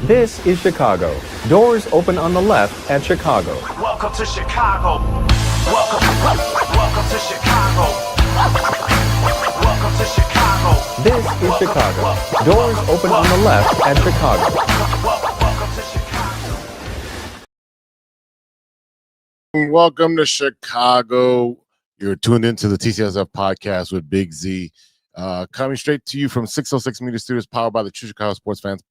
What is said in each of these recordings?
This is Chicago. Doors open on the left at Chicago. Welcome to Chicago. Welcome to Chicago. Welcome to Chicago. This is Chicago. Doors open on the left at Chicago. Welcome to Chicago. Welcome to Chicago. You're tuned into the TCSF podcast with Big Z. Coming straight to you from 606 Media Studios, powered by the True Chicago Sports Fans.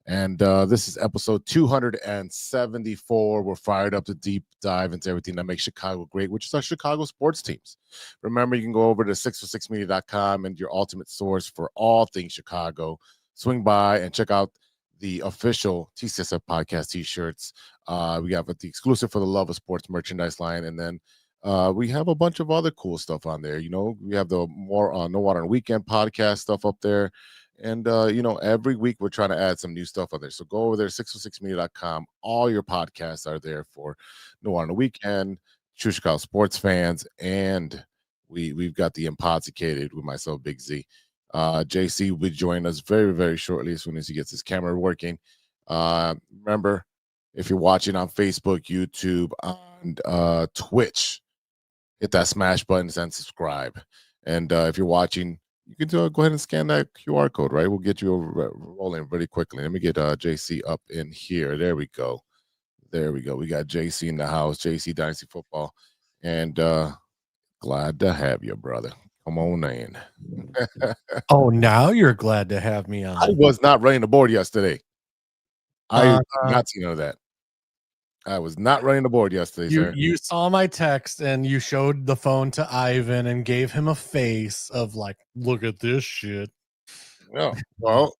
And this is episode 274. We're fired up to deep dive into everything that makes Chicago great, which is our Chicago sports teams. Remember, you can go over to 606media.com and your ultimate source for all things Chicago. Swing by and check out the official TCSF podcast t-shirts. We have the exclusive for the Love of Sports merchandise line, and then we have a bunch of other cool stuff on there. You know, we have the more No Water on Weekend podcast stuff up there. And, every week we're trying to add some new stuff on there. So go over there, 606media.com. All your podcasts are there for No Water on the Weekend, True Chicago Sports Fans, and we've got the Impossicated with myself, Big Z. JC will be joining us very, very shortly as soon as he gets his camera working. Remember, if you're watching on Facebook, YouTube, and Twitch, hit that smash button and subscribe. And if you're watching, you can go ahead and scan that QR code, right? We'll get you rolling really quickly. Let me get JC up in here. There we go. We got JC in the house, JC Dynasty Football. And glad to have you, brother. Come on in. Oh, now you're glad to have me on. I was not running the board yesterday. I did not see none of that. I was not running the board yesterday, sir. You saw my text and you showed the phone to Ivan and gave him a face of like, look at this shit. Yeah, well,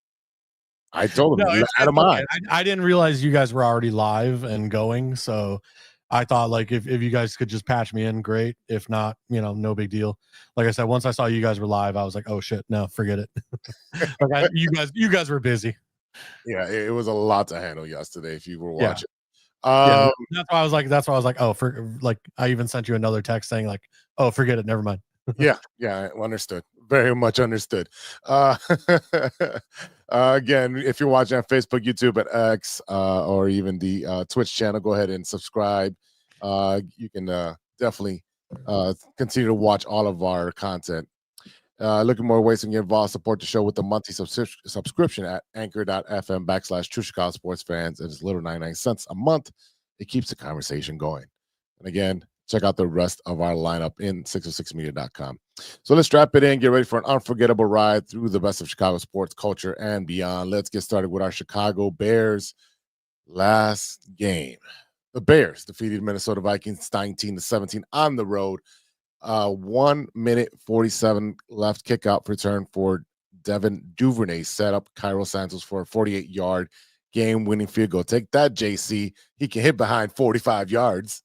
I told him, No, out of mine. I didn't realize you guys were already live and going, so I thought like if you guys could just patch me in, great. If not, no big deal. Like I said, once I saw you guys were live, I was like, oh shit, no, forget it. You guys were busy. Yeah, it was a lot to handle yesterday if you were Yeah. watching. That's why I was like, oh, I even sent you another text saying like, oh, forget it, never mind. yeah, understood. Very much understood. Again, if you're watching on Facebook, YouTube, at X, or even the Twitch channel, go ahead and subscribe. You can definitely continue to watch all of our content. Looking more ways to get involved, support the show with the monthly subscription at anchor.fm/True Chicago Sports Fans. It is little 99 cents a month. It keeps the conversation going. And again, check out the rest of our lineup in 606media.com. So let's strap it in, get ready for an unforgettable ride through the best of Chicago sports culture and beyond. Let's get started with our Chicago Bears last game. The Bears defeated Minnesota Vikings 19-17 on the road. 1 minute 47 left, kick out return for Devin Duvernay set up Cairo Santos for a 48-yard game-winning field goal. Take that, JC. He can hit behind 45 yards.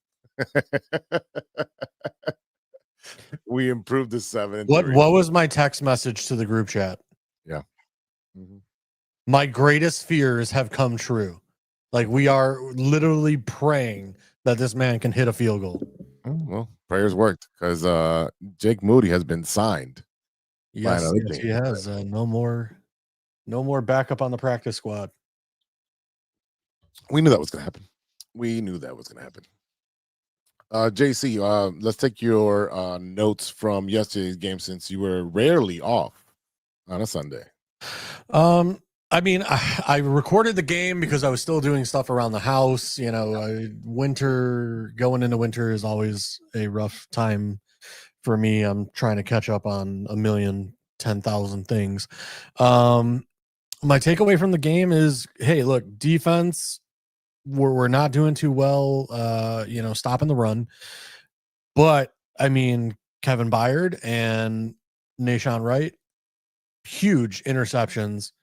We improved to 7. What was my text message to the group chat? Yeah. Mm-hmm. My greatest fears have come true. Like, we are literally praying that this man can hit a field goal. Well, prayers worked because Jake Moody has been signed. Yes, he has. No more backup on the practice squad. We knew that was going to happen. JC, let's take your notes from yesterday's game since you were rarely off on a Sunday. I mean, I recorded the game because I was still doing stuff around the house. Going into winter is always a rough time for me. I'm trying to catch up on 10,000 things. My takeaway from the game is, hey, look, defense, we're not doing too well, stopping the run. But, I mean, Kevin Byard and Nashawn Wright, huge interceptions.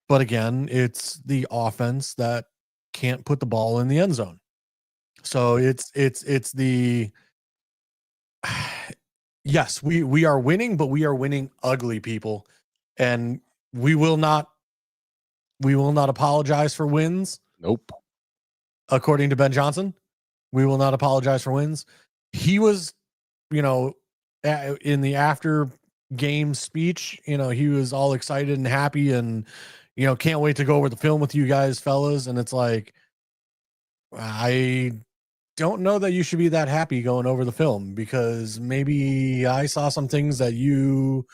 But again, it's the offense that can't put the ball in the end zone. So it's the yes, we are winning, but we are winning ugly, people. And we will not apologize for wins. Nope. According to Ben Johnson, we will not apologize for wins. He was, in the after game speech, he was all excited and happy and can't wait to go over the film with you guys, fellas. And it's like, I don't know that you should be that happy going over the film, because maybe I saw some things that you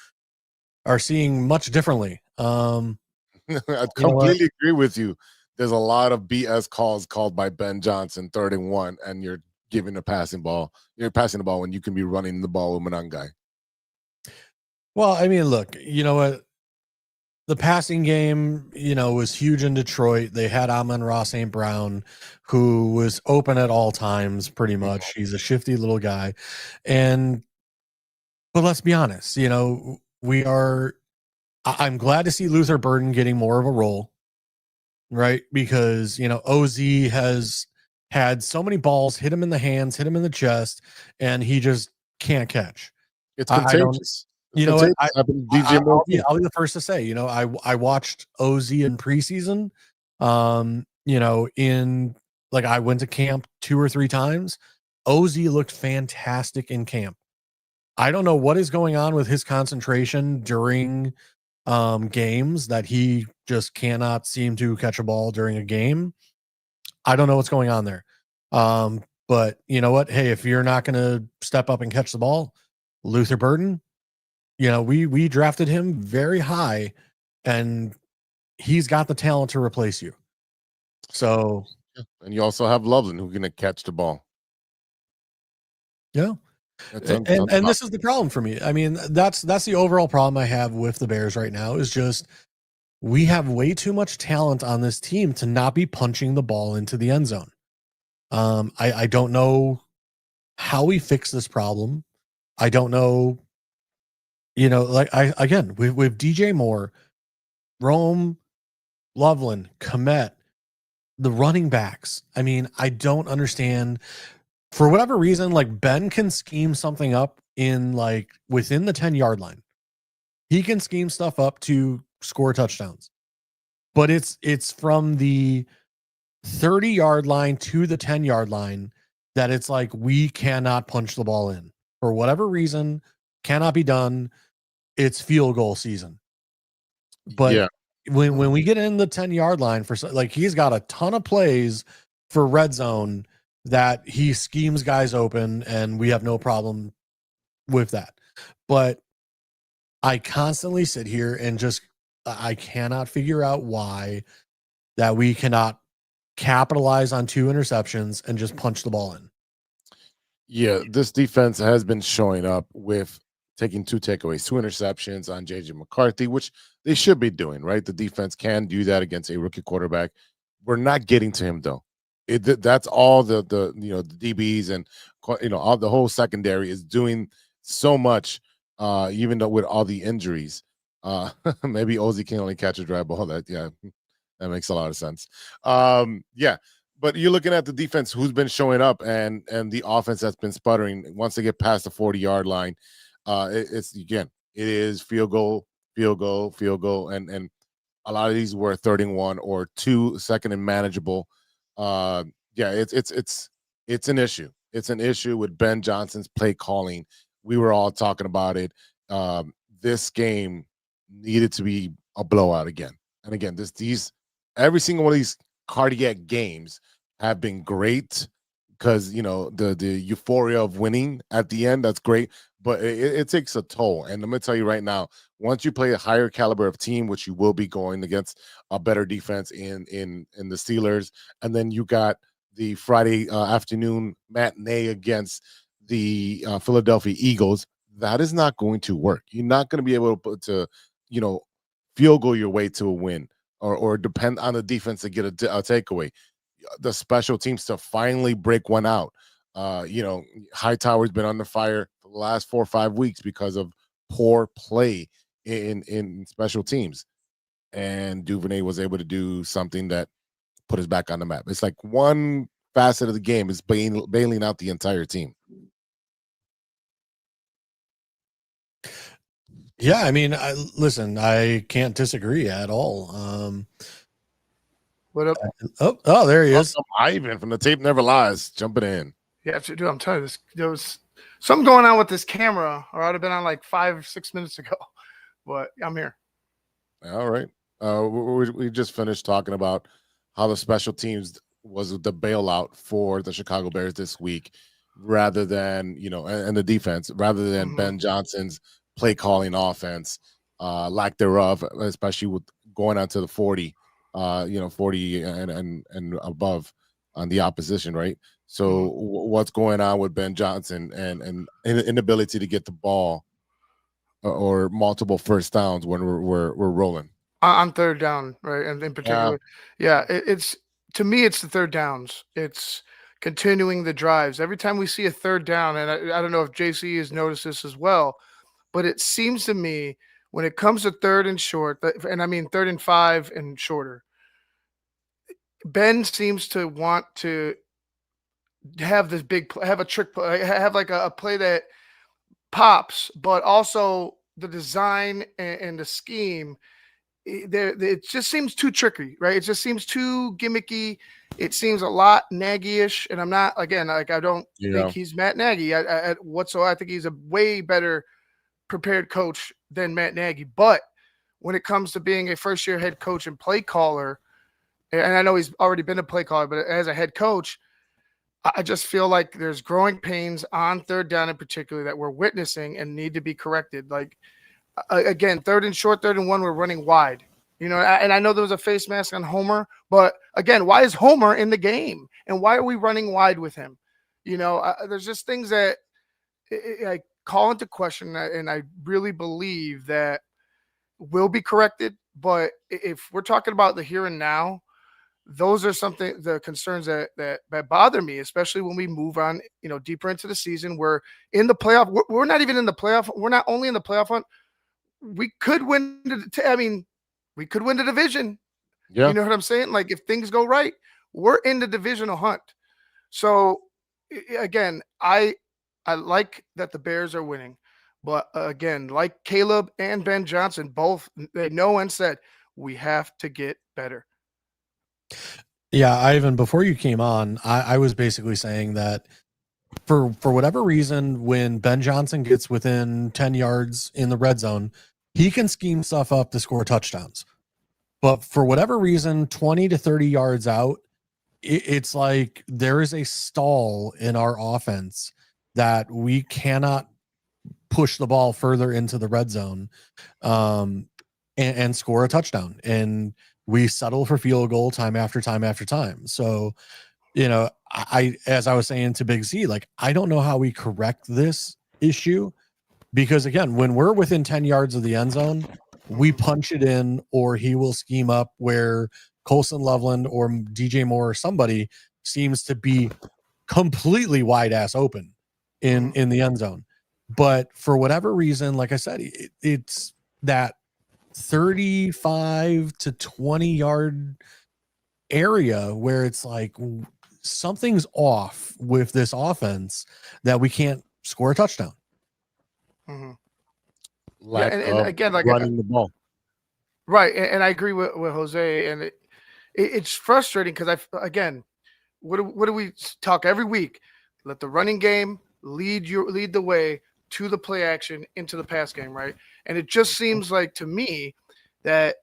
are seeing much differently. I completely agree with you. There's a lot of BS calls called by Ben Johnson, 3rd and 1, and you're giving a passing ball. You're passing the ball when you can be running the ball with Manangai. Well, I mean, look, you know what? The passing game, was huge in Detroit. They had Amon-Ra St. Brown, who was open at all times, pretty much. He's a shifty little guy. But let's be honest, I'm glad to see Luther Burden getting more of a role, right? Because, OZ has had so many balls hit him in the hands, hit him in the chest, and he just can't catch. It's contagious. What? I'll be the first to say, I watched OZ in preseason. I went to camp 2 or 3 times. OZ looked fantastic in camp. I don't know what is going on with his concentration during games, that he just cannot seem to catch a ball during a game. I don't know what's going on there. But you know what? Hey, if you're not going to step up and catch the ball, Luther Burden, we drafted him very high, and he's got the talent to replace you. So, and you also have Loveland, who can catch the ball. Yeah. And this is the problem for me. I mean, that's the overall problem I have with the Bears right now, is just we have way too much talent on this team to not be punching the ball into the end zone. I don't know how we fix this problem. I don't know. With DJ Moore, Rome, Loveland, Komet, the running backs. I mean, I don't understand. For whatever reason, Ben can scheme something up in within the 10-yard line. He can scheme stuff up to score touchdowns. But it's from the 30-yard line to the 10-yard line that it's we cannot punch the ball in. For whatever reason, cannot be done. It's field goal season. But when we get in the 10-yard line, he's got a ton of plays for red zone that he schemes guys open, and we have no problem with that. But I constantly sit here and I cannot figure out why that we cannot capitalize on 2 interceptions and just punch the ball in. Yeah, this defense has been showing up with taking 2 takeaways, 2 interceptions on JJ McCarthy, which they should be doing, right? The defense can do that against a rookie quarterback. We're not getting to him, though. That's all the DBs and all the whole secondary is doing so much, even though with all the injuries. Maybe Ozzy can only catch a dry ball. That makes a lot of sense. But you're looking at the defense who's been showing up, and the offense that's been sputtering. Once they get past the 40-yard line, it is field goal, and a lot of these were 3rd and 1 or 2 second and manageable. It's an issue. It's an issue with Ben Johnson's play calling. We were all talking about it. This game needed to be a blowout again. And again, every single one of these cardiac games have been great, because the euphoria of winning at the end, that's great, but it takes a toll. And I'm gonna tell you right now, once you play a higher caliber of team, which you will be going against a better defense in the Steelers, and then you got the Friday afternoon matinee against the Philadelphia Eagles, that is not going to work. You're not going to be able to field goal your way to a win, or depend on the defense to get a takeaway. The special teams to finally break one out. Hightower's been under fire for the last 4 or 5 weeks because of poor play in special teams, and Duvernay was able to do something that put us back on the map. It's like one facet of the game is bailing out the entire team. Yeah, I mean, listen, I can't disagree at all. What up? Oh, there he is. Ivan from The Tape Never Lies, jumping in. Yeah, dude, I'm telling you, there was something going on with this camera, or I'd have been on 5 or 6 minutes ago. But I'm here. All right. We just finished talking about how the special teams was the bailout for the Chicago Bears this week, rather than and the defense, rather than Ben Johnson's play calling offense, lack thereof, especially with going onto the 40, 40 and above on the opposition, right? So what's going on with Ben Johnson and inability to get the ball or multiple first downs when we're rolling on third down, right? And in particular, it's to me, it's the third downs. It's continuing the drives. Every time we see a third down, and I don't know if JC has noticed this as well, but it seems to me when it comes to third and short, and I mean 3rd and 5 and shorter, Ben seems to want to have this big play, have a trick play, have like a play that pops, but also the design and the scheme. It just seems too tricky, right? It just seems too gimmicky. It seems a lot Nagy-ish, and I'm not, again, like I don't think he's Matt Nagy whatsoever. I think he's a way better prepared coach than Matt Nagy. But when it comes to being a first-year head coach and play caller, and I know he's already been a play caller, but as a head coach, I just feel like there's growing pains on third down in particular that we're witnessing and need to be corrected. Like, again, 3rd and short, 3rd and 1, we're running wide. And I know there was a face mask on Homer, but again, why is Homer in the game? And why are we running wide with him? There's just things that I call into question, and I really believe that will be corrected. But if we're talking about the here and now, those are the concerns that bother me, especially when we move on, deeper into the season. We're in the playoff. We're not even in the playoff. We're not only in the playoff hunt. We could win. We could win the division. Yeah. You know what I'm saying? Like, if things go right, we're in the divisional hunt. So again, I like that the Bears are winning, but again, like Caleb and Ben Johnson, both they know and said we have to get better. Yeah, Ivan, before you came on, I was basically saying that for whatever reason, when Ben Johnson gets within 10 yards in the red zone, he can scheme stuff up to score touchdowns. But for whatever reason, 20 to 30 yards out, it's like there is a stall in our offense that we cannot push the ball further into the red zone and score a touchdown. And we settle for field goal time after time after time. So, as I was saying to Big Z, like, I don't know how we correct this issue, because again, when we're within 10 yards of the end zone, we punch it in, or he will scheme up where Colson Loveland or DJ Moore or somebody seems to be completely wide ass open in the end zone. But for whatever reason, like I said, it's that 35 to 20 yard area where it's like something's off with this offense that we can't score a touchdown. Lack and of again, like running the ball. Right. And I agree with Jose, and it's frustrating because what do we talk every week? Let the running game lead the way to the play action into the pass game, right? And it just seems like to me that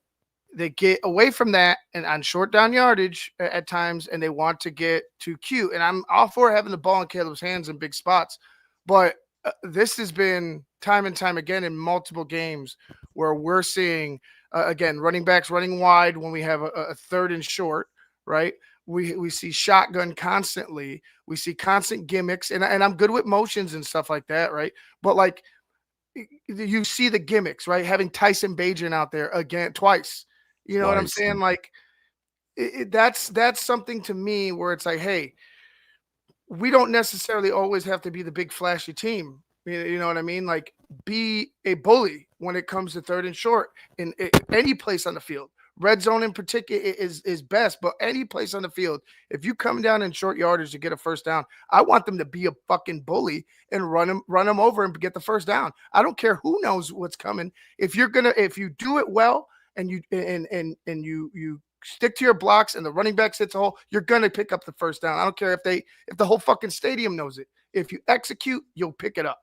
they get away from that and on short down yardage at times, and they want to get too cute. And I'm all for having the ball in Caleb's hands in big spots, but this has been time and time again in multiple games where we're seeing again running backs running wide when we have a 3rd and short, right? We see shotgun constantly. We see constant gimmicks, and I'm good with motions and stuff like that, right? But like you see the gimmicks, right? Having Tyson Bagent out there again twice. You know what I'm saying? Like that's something to me where it's like, hey, we don't necessarily always have to be the big flashy team. You know what I mean? Like, be a bully when it comes to 3rd and short in any place on the field. Red zone in particular is best, but any place on the field, if you come down in short yardage to get a first down, I want them to be a fucking bully and run them over and get the first down. I don't care who knows what's coming. If you do it well and you stick to your blocks and the running back hits a hole, you're gonna pick up the first down. I don't care if the whole fucking stadium knows it. If you execute, you'll pick it up.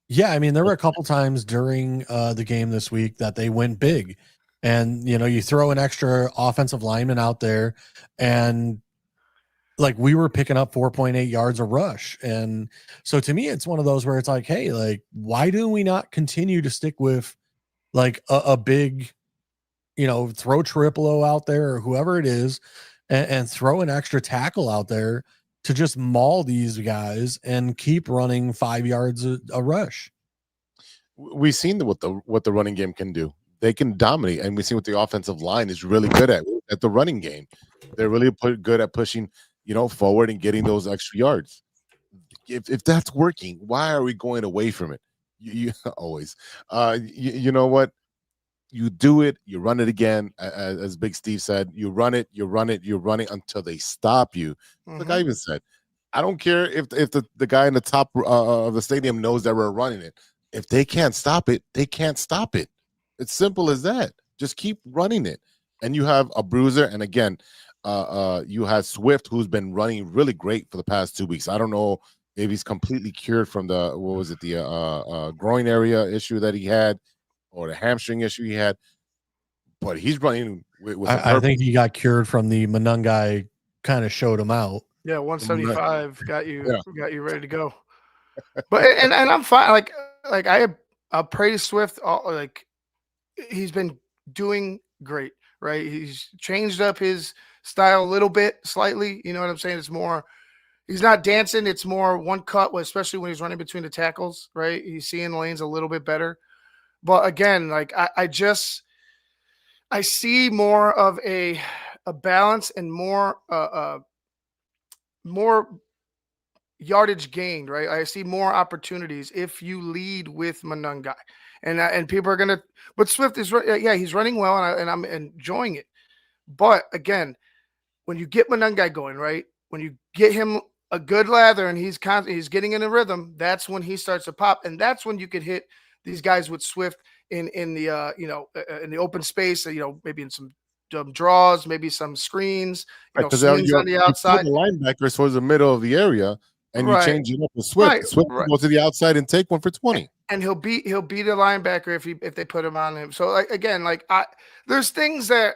Yeah, I mean, there were a couple times during the game this week that they went big, And, you throw an extra offensive lineman out there, and like we were picking up 4.8 yards a rush. And so to me, it's one of those where it's like, hey, like, why do we not continue to stick with like a big, throw triple O out there or whoever it is, and throw an extra tackle out there to just maul these guys and keep running 5 yards a rush. We've seen what the running game can do. They can dominate, and we've seen what the offensive line is really good at the running game. They're really good at pushing, forward and getting those extra yards. If that's working, why are we going away from it? You always, you know what? You do it, you run it again, as Big Steve said. You run it until they stop you. Like I even said, I don't care if the guy in the top of the stadium knows that we're running it. If they can't stop it, they can't stop it. It's simple as that. Just keep running it. And you have a bruiser, and again, you have Swift, who's been running really great for the past 2 weeks. I don't know if he's completely cured from the groin area issue that he had, or the hamstring issue he had, but he's running with I think he got cured from the Monungai, kind of showed him out. Yeah, 175 got you ready to go. But and I'm fine. Like I praise Swift. Like he's been doing great, right? He's changed up his style a little bit, slightly. You know what I'm saying? It's more. He's not dancing. It's more one cut, especially when he's running between the tackles, right? He's seeing the lanes a little bit better. But again, like I see more of a balance and more yardage gained, right? I see more opportunities if you lead with Monungai, and people are gonna. But Swift is he's running well, and I'm enjoying it. But again, when you get Monungai going, right, when you get him a good lather and he's getting in a rhythm, that's when he starts to pop, and that's when you could hit these guys with Swift in the in the open space, maybe in some draws, maybe some screens, swings on the outside. You put the linebackers towards the middle of the area, and you change it up with Swift. Right. Swift will go to the outside and take one for 20. And he'll beat a linebacker if they put him on him. So there's things that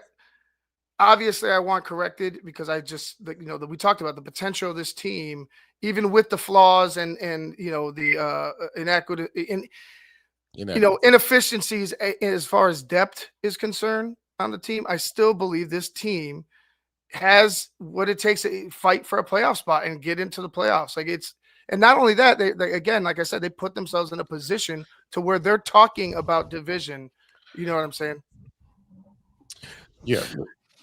obviously I want corrected, because I just that we talked about the potential of this team, even with the flaws and the inefficiencies as far as depth is concerned on the team. I still believe this team has what it takes to fight for a playoff spot and get into the playoffs. And not only that, they again, like I said, they put themselves in a position to where they're talking about division. You know what I'm saying? Yeah.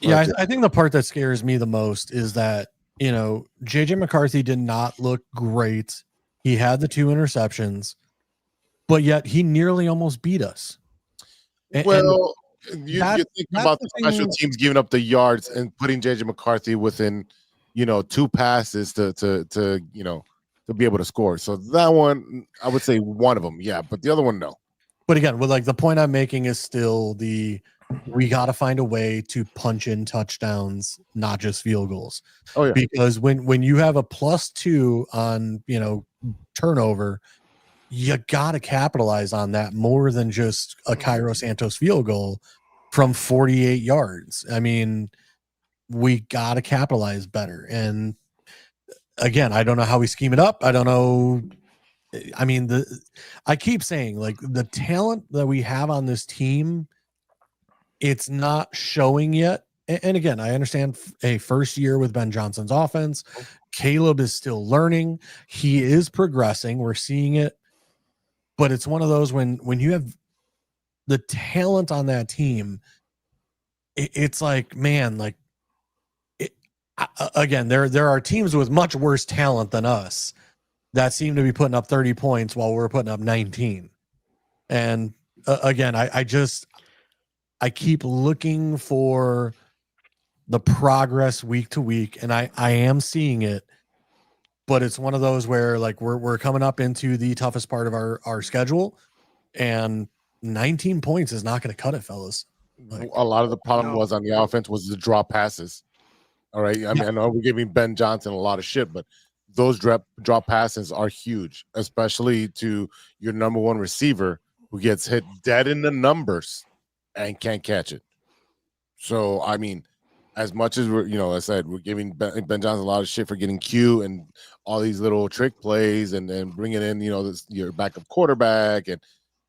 Yeah, I think the part that scares me the most is that, JJ McCarthy did not look great. He had the 2 interceptions, but yet he nearly almost beat us. You think about the special teams giving up the yards and putting JJ McCarthy within, 2 passes to be able to score. So that one, I would say one of them, yeah, but the other one, no. But again, the point I'm making is still we got to find a way to punch in touchdowns, not just field goals. Oh yeah. Because when you have a +2 on, turnover, you got to capitalize on that more than just a Cairo Santos field goal from 48 yards. I mean, we got to capitalize better. And again, I don't know how we scheme it up. I don't know. I mean, I keep saying, the talent that we have on this team, it's not showing yet. And again, I understand a first year with Ben Johnson's offense. Caleb is still learning. He is progressing. We're seeing it. But it's one of those when you have the talent on that team, it's like, man, again, there are teams with much worse talent than us that seem to be putting up 30 points while we're putting up 19. And again, I keep looking for the progress week to week, and I am seeing it, but it's one of those where we're coming up into the toughest part of our schedule, and 19 points is not going to cut it, fellas. A lot of the problem was on the offense was the drop passes. All right. I mean, I know we're giving Ben Johnson a lot of shit, but those drop passes are huge, especially to your number 1 receiver who gets hit dead in the numbers and can't catch it. So I mean, as much as we're, I said we're giving Ben Johnson a lot of shit for getting Q and all these little trick plays and then bringing in, your backup quarterback and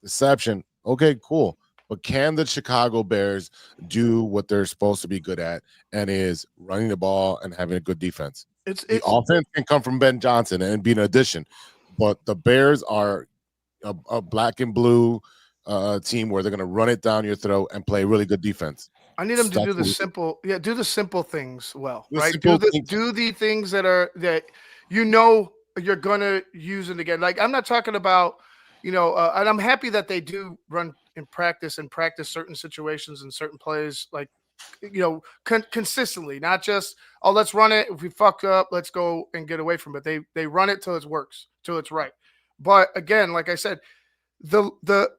deception. Okay, cool. But can the Chicago Bears do what they're supposed to be good at, and is running the ball and having a good defense? The offense can come from Ben Johnson and be an addition, but the Bears are a black and blue team where they're going to run it down your throat and play really good defense. I need them to do the simple things well, right? Do the things that you're gonna use it again. Like, I'm not talking about, and I'm happy that they do run in practice certain situations and certain plays, like, consistently, not just, oh, let's run it. If we fuck up, let's go and get away from it. They run it till it works, till it's right. But again, like I said, the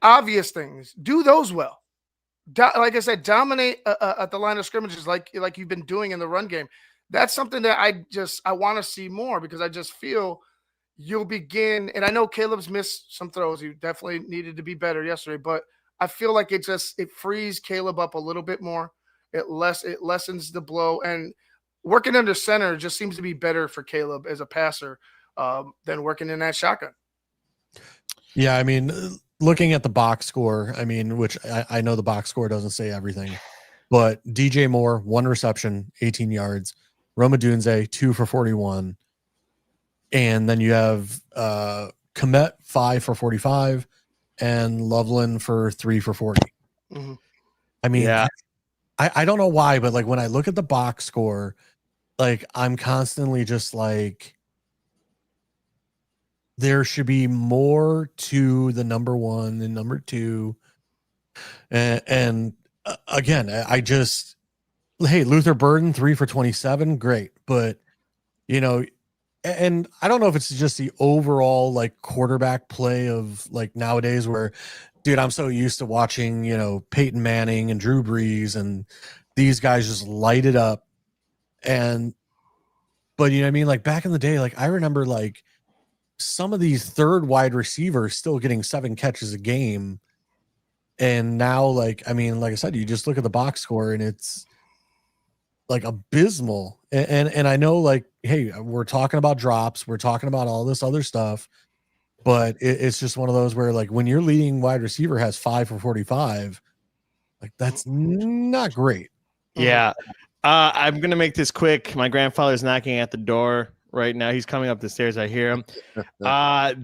obvious things, do those well. Like I said, dominate at the line of scrimmages, like you've been doing in the run game. That's something that I want to see more, because I just feel you'll begin. And I know Caleb's missed some throws. He definitely needed to be better yesterday, but I feel like it frees Caleb up a little bit more. It lessens the blow, and working under center just seems to be better for Caleb as a passer than working in that shotgun. Yeah, I mean, looking at the box score, I mean, which I know the box score doesn't say everything, but DJ Moore, 1 reception, 18 yards. Roma Dunze, 2 for 41. And then you have Komet, 5 for 45, and Loveland for 3 for 40. Mm-hmm. I mean, yeah. I don't know why, but like when I look at the box score, like I'm constantly just like, there should be more to the number 1 and number 2. And again, hey, Luther Burden, 3 for 27. Great. But, and I don't know if it's just the overall like quarterback play of like nowadays where, dude, I'm so used to watching, Peyton Manning and Drew Brees and these guys just light it up. But you know what I mean? Like back in the day, like I remember like, some of these third wide receivers still getting 7 catches a game. And now, like I said, you just look at the box score and it's like abysmal. And I know, like, hey, we're talking about drops. We're talking about all this other stuff, but it's just one of those where like when your leading wide receiver has 5 for 45, like that's not great. Yeah. I'm going to make this quick. My grandfather's knocking at the door right now. He's coming up the stairs. I hear him.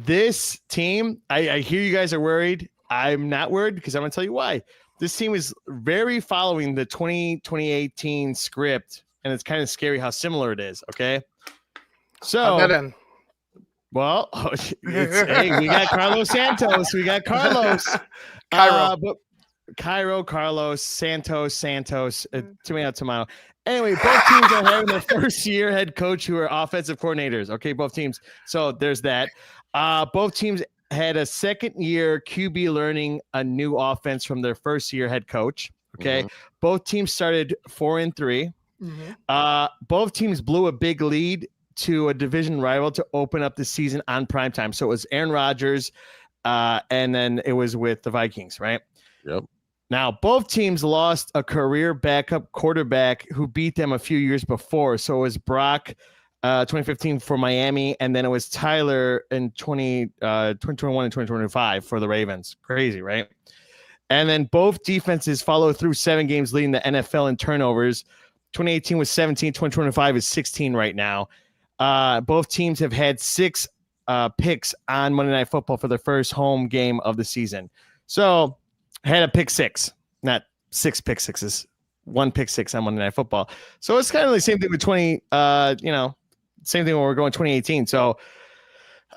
This team, I hear you guys are worried. I'm not worried, because I'm going to tell you why. This team is very following the 2018 script, and it's kind of scary how similar it is. Okay. So, well, hey, we got Carlos Santos. We got Carlos. Carlos, Santos, tomato. Anyway, both teams are having their first year head coach who are offensive coordinators. Okay, both teams. So there's that. Both teams had a second year QB learning a new offense from their first year head coach. Okay. Mm-hmm. Both teams started 4-3. Mm-hmm. Both teams blew a big lead to a division rival to open up the season on primetime. So it was Aaron Rodgers, and then it was with the Vikings, right? Yep. Now, both teams lost a career backup quarterback who beat them a few years before. So it was Brock 2015 for Miami, and then it was Tyler in 2021 and 2025 for the Ravens. Crazy, right? And then both defenses follow through 7 games leading the NFL in turnovers. 2018 was 17, 2025 is 16 right now. Both teams have had 6 picks on Monday Night Football for their first home game of the season. So had a pick 6, not 6 pick 6s, 1 pick 6 on Monday Night Football. So it's kind of the same thing with same thing when we're going 2018. So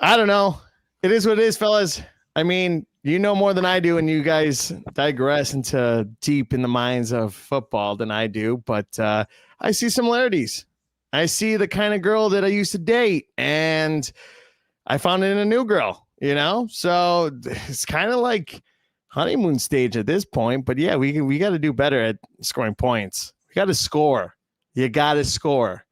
I don't know. It is what it is, fellas. I mean, you know more than I do, and you guys digress into deep in the minds of football than I do. But I see similarities. I see the kind of girl that I used to date, and I found it in a new girl, So it's kind of like honeymoon stage at this point. But yeah, we got to do better at scoring points. We got to score. You got to score.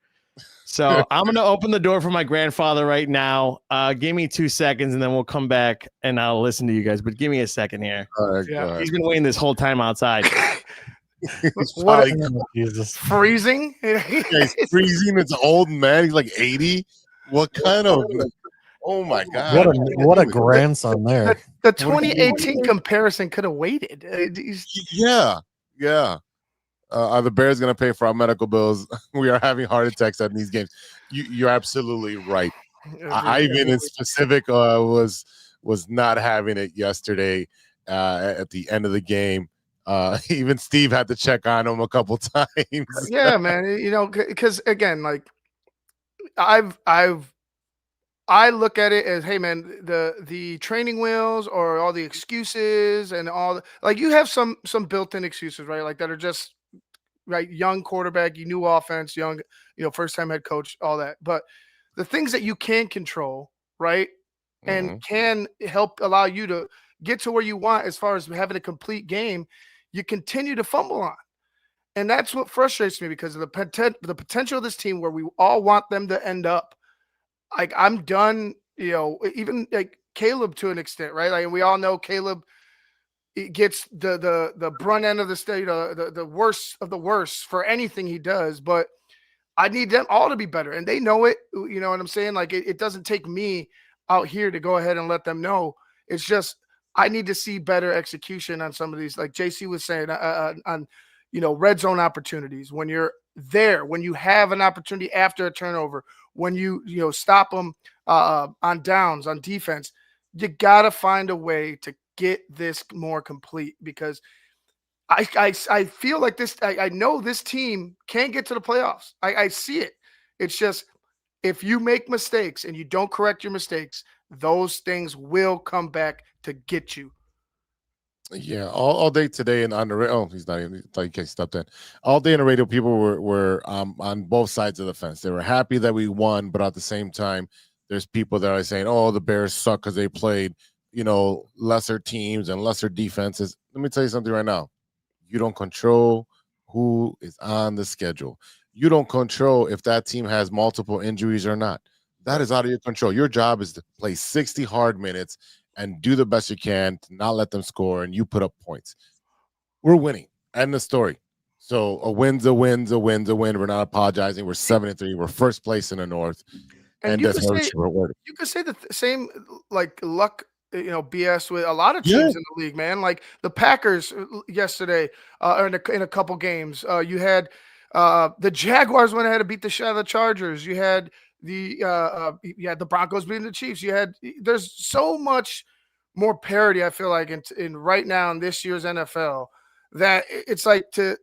So I'm going to open the door for my grandfather right now. Give me 2 seconds, and then we'll come back, and I'll listen to you guys. But give me a second here. All right, He's been waiting this whole time outside. He's What probably, Jesus. freezing? he's freezing. It's old man. He's like 80. What kind of? Oh my God! What a grandson there. The 2018 comparison could have waited. Yeah, yeah. Are the Bears going to pay for our medical bills? We are having heart attacks at these games. You're absolutely right. Ivan in specific was not having it yesterday at the end of the game. Even Steve had to check on him a couple times. Yeah, man. You know, because again, like I look at it as, hey, man, the training wheels or all the excuses and all like you have some built-in excuses, right? Like that are just right, young quarterback, you new offense, young, first time head coach, all that. But the things that you can control, right, and can help allow you to get to where you want as far as having a complete game, you continue to fumble on. And that's what frustrates me because of the potential of this team where we all want them to end up. Like I'm done, even like Caleb to an extent, right? Like we all know Caleb gets the brunt end of the state, the worst of the worst for anything he does. But I need them all to be better, and they know it. You know what I'm saying? Like it doesn't take me out here to go ahead and let them know. It's just I need to see better execution on some of these, like JC was saying, on red zone opportunities when you're there, when you have an opportunity after a turnover, when you stop them on downs on defense. You gotta find a way to get this more complete because I feel like this. I know this team can't get to the playoffs. I see it. It's just if you make mistakes and you don't correct your mistakes, those things will come back to get you. Yeah, all day today and on the oh, he's not even like he stepped in. All day in the radio, people were on both sides of the fence. They were happy that we won, but at the same time, there's people that are saying, "Oh, the Bears suck because they played, lesser teams and lesser defenses." Let me tell you something right now. You don't control who is on the schedule. You don't control if that team has multiple injuries or not. That is out of your control. Your job is to play 60 hard minutes and do the best you can to not let them score, and you put up points. We're winning. End the story. So a win's a win. We're not apologizing. We're 7-3. We're first place in the North. And you that's how could you could say the same like luck, BS with a lot of teams in the league, man. Like the Packers yesterday, or in a couple games. You had the Jaguars went ahead and beat the shit out of the Chargers. You had the Broncos beating the Chiefs. There's so much more parity, I feel like, in right now in this year's NFL that it's like to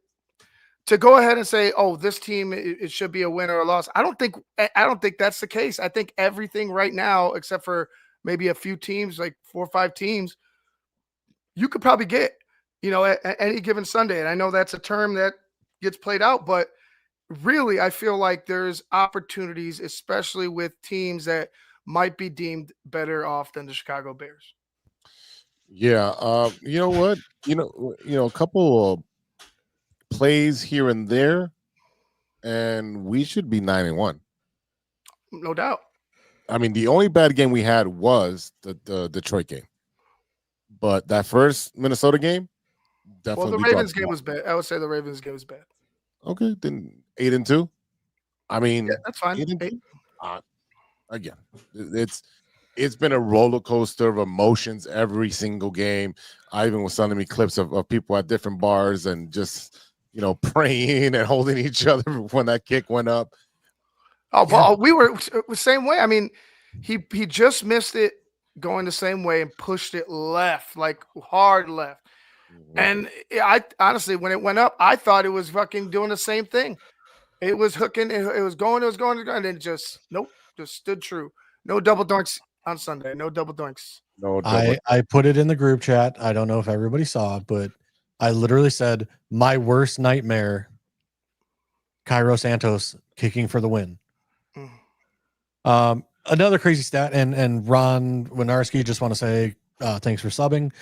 go ahead and say, oh, this team it should be a win or a loss. I don't think that's the case. I think everything right now, except for maybe a few teams, like 4 or 5 teams, you could probably get, at any given Sunday. And I know that's a term that gets played out, but really, I feel like there's opportunities, especially with teams that might be deemed better off than the Chicago Bears. Yeah. You know what? A couple of plays here and there, and we should be 9-1. No doubt. I mean, the only bad game we had was the Detroit game, but that first Minnesota game, definitely. Well, the Ravens game was bad. I would say the Ravens game was bad. Okay, then 8-2. I mean, yeah, that's fine. Again, it's been a roller coaster of emotions every single game. Ivan was sending me clips of people at different bars and just praying and holding each other when that kick went up. Oh, well, we were the same way. I mean, he just missed it going the same way and pushed it left, like hard left. And I honestly, when it went up, I thought it was fucking doing the same thing. It was hooking, it was going, and then just stood true. No double doinks on Sunday. No double doinks. No double. I put it in the group chat. I don't know if everybody saw it, but I literally said my worst nightmare, Cairo Santos kicking for the win. Another crazy stat, and Ron Winarski, just want to say thanks for subbing.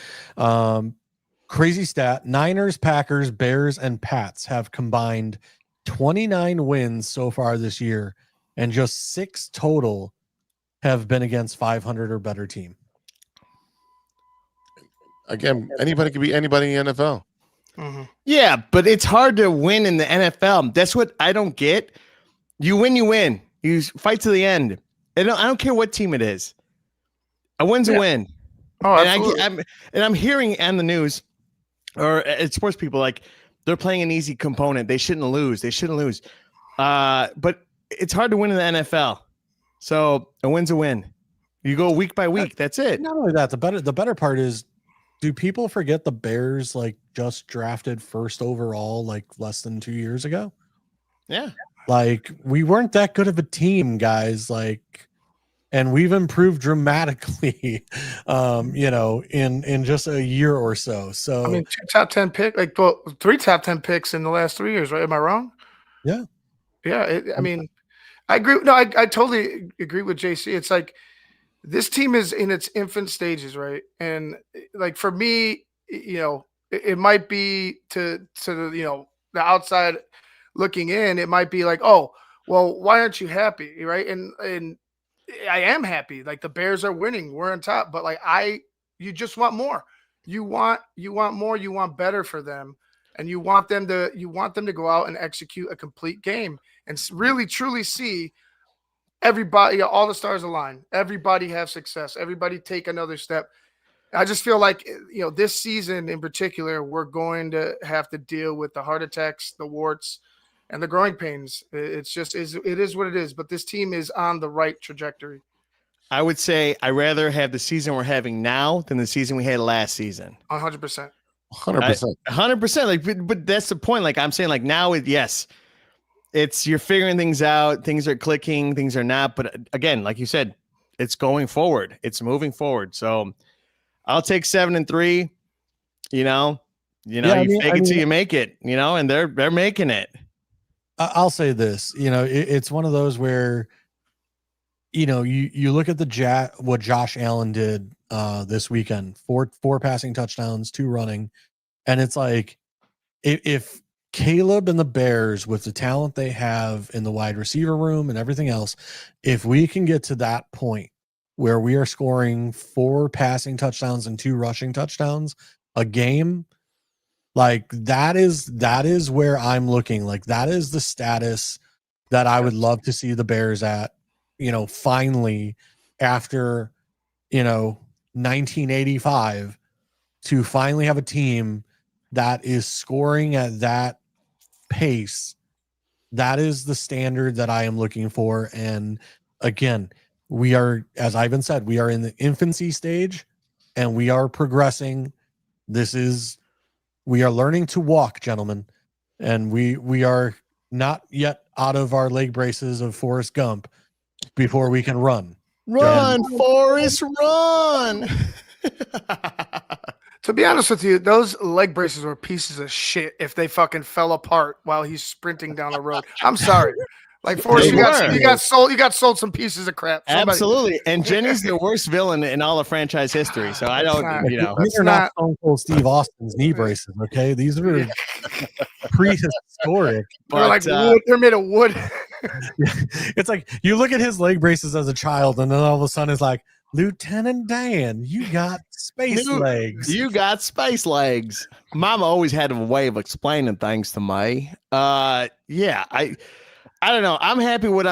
Crazy stat: Niners, Packers, Bears, and Pats have combined 29 wins so far this year, and just 6 total have been against 500 or better team. Again, anybody could be anybody in the NFL. Yeah, but it's hard to win in the NFL. That's what I don't get. You win, you win. You fight to the end. I don't care what team it is. A win's a win. Oh, And absolutely. I'm hearing on the news or at sports people like they're playing an easy component. They shouldn't lose. But it's hard to win in the NFL. So a win's a win. You go week by week. That's it. Not only that, the better part is, do people forget the Bears like just drafted first overall like less than 2 years ago? Yeah. Like we weren't that good of a team, guys. Like, and we've improved dramatically, in just a year or so. So I mean, 2 top 10 pick, 3 top 10 picks in the last 3 years, right? Am I wrong? Yeah. Yeah. I mean, I agree. No, I totally agree with JC. It's like this team is in its infant stages, right? And like for me, it might be to the outside looking in, it might be like, oh, well, why aren't you happy, right? And I am happy. Like the Bears are winning, we're on top, but like you just want more. You want more. You want better for them, and you want them to go out and execute a complete game and really truly see everybody, all the stars align. Everybody have success. Everybody take another step. I just feel like this season in particular, we're going to have to deal with the heart attacks, the warts, and the growing pains. It is what it is. But this team is on the right trajectory. I would say I rather have the season we're having now than the season we had last season. 100%. 100%. 100%. Like, but that's the point. Like I'm saying, like now, yes, it's you're figuring things out. Things are clicking. Things are not. But again, like you said, it's going forward. It's moving forward. So I'll take 7-3. You fake it till you make it. And they're making it. I'll say this. It's one of those where you look at what Josh Allen did this weekend, four passing touchdowns, 2 running, and it's like if Caleb and the Bears, with the talent they have in the wide receiver room and everything else, if we can get to that point where we are scoring 4 passing touchdowns and 2 rushing touchdowns a game, like that is where I'm looking. Like that is the status that I would love to see the Bears at, finally after, 1985, to finally have a team that is scoring at that pace. That is the standard that I am looking for. And again, we are, as Ivan said, we are in the infancy stage and we are progressing. We are learning to walk, gentlemen. And we are not yet out of our leg braces of Forrest Gump before we can run. Run, Forrest, run. To be honest with you, those leg braces were pieces of shit if they fucking fell apart while he's sprinting down the road. I'm sorry. Like Forrest, you got sold some pieces of crap. Absolutely. And Jenny's the worst villain in all of franchise history. So I don't, These are not Stone Cold Steve Austin's knee braces, okay? These are prehistoric. They're like wood. They're made of wood. It's like you look at his leg braces as a child, and then all of a sudden it's like, Lieutenant Dan, you got space legs. You got space legs. Mama always had a way of explaining things to me. Yeah, I don't know. I'm not happy what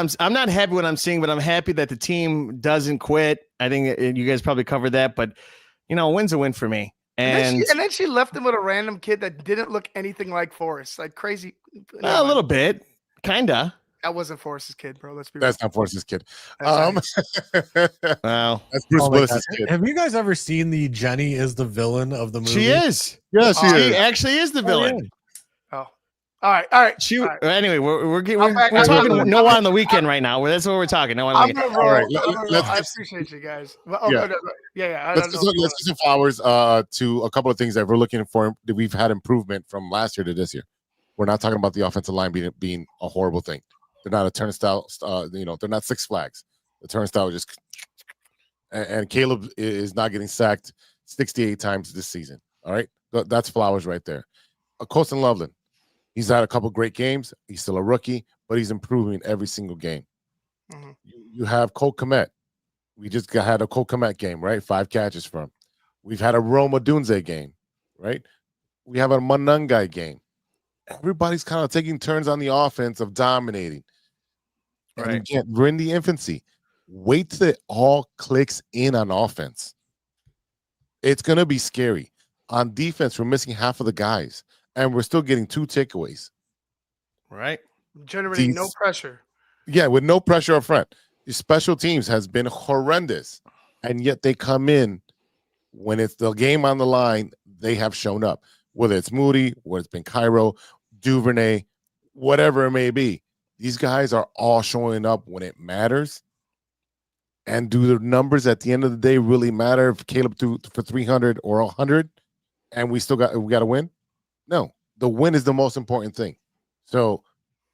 I'm seeing, but I'm happy that the team doesn't quit. I think you guys probably covered that, but a win's a win for me. And then she left him with a random kid that didn't look anything like Forrest. Like crazy. A little bit, kinda. That wasn't Forrest's kid, bro. Let's be That's real. not Forrest's kid. Wow. That's Bruce Willis's kid. Have you guys ever seen the Jenny is the villain of the movie? She is. Yeah, she is. She actually is the villain. Oh, all right. All right. Anyway, we're talking Noah on the weekend right now. That's what we're talking. Noah on the weekend. All right, I appreciate you guys. Yeah. Let's give some flowers to a couple of things that we're looking for. That we've had improvement from last year to this year. We're not talking about the offensive line being a horrible thing. They're not a turnstile. They're not Six Flags. The turnstile just and Caleb is not getting sacked 68 times this season. All right, that's flowers right there. Colston Loveland. He's had a couple great games. He's still a rookie, but he's improving every single game. Mm-hmm. You have Cole Kmet. We just had a Cole Kmet game, right? 5 catches from. We've had a Rome Odunze game, right? We have a Monungai game. Everybody's kind of taking turns on the offense of dominating. And Right. again, we're in the infancy. Wait till it all clicks in on offense. It's going to be scary. On defense, we're missing half of the guys, and we're still getting 2 takeaways. Right. Generating no These- pressure. Yeah, with no pressure up front. The special teams has been horrendous, and yet they come in when it's the game on the line. They have shown up, whether it's Moody, whether it's been Cairo, Duvernay, whatever it may be. These guys are all showing up when it matters. And do the numbers at the end of the day really matter if Caleb threw for 300 or 100 and we got to win? No, the win is the most important thing. So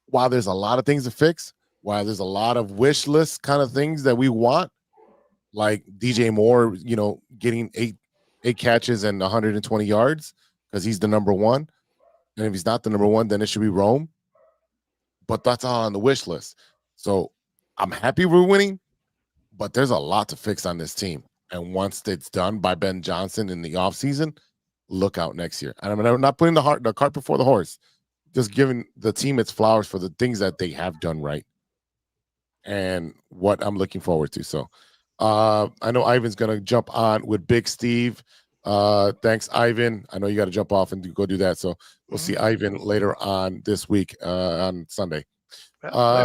while there's a lot of things to fix, while there's a lot of wish list kind of things that we want, like DJ Moore, getting eight catches and 120 yards because he's the number one. And if he's not the number one, then it should be Rome. But that's all on the wish list. So I'm happy we're winning, but there's a lot to fix on this team. And once it's done by Ben Johnson in the offseason, look out next year. And I'm not putting the cart before the horse, just giving the team its flowers for the things that they have done right and what I'm looking forward to. So I know Ivan's going to jump on with Big Steve. Thanks, Ivan. I know you got to jump off and go do that. So we'll see Ivan later on this week on Sunday.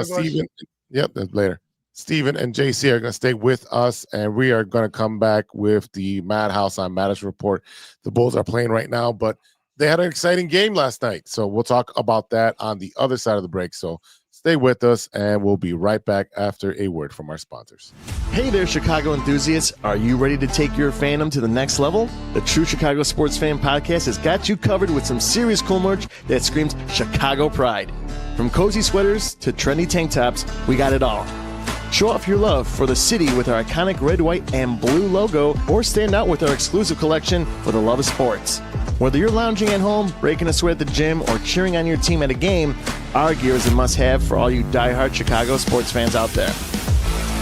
Steven, that's later. Steven and JC are going to stay with us, and we are going to come back with the Madhouse on Madison report. The Bulls are playing right now, but they had an exciting game last night. So we'll talk about that on the other side of the break. So stay with us, and we'll be right back after a word from our sponsors. Hey there, Chicago enthusiasts. Are you ready to take your fandom to the next level? The True Chicago Sports Fan Podcast has got you covered with some serious cool merch that screams Chicago pride. From cozy sweaters to trendy tank tops, we got it all. Show off your love for the city with our iconic red, white, and blue logo, or stand out with our exclusive collection for the love of sports. Whether you're lounging at home, breaking a sweat at the gym, or cheering on your team at a game, our gear is a must-have for all you diehard Chicago sports fans out there.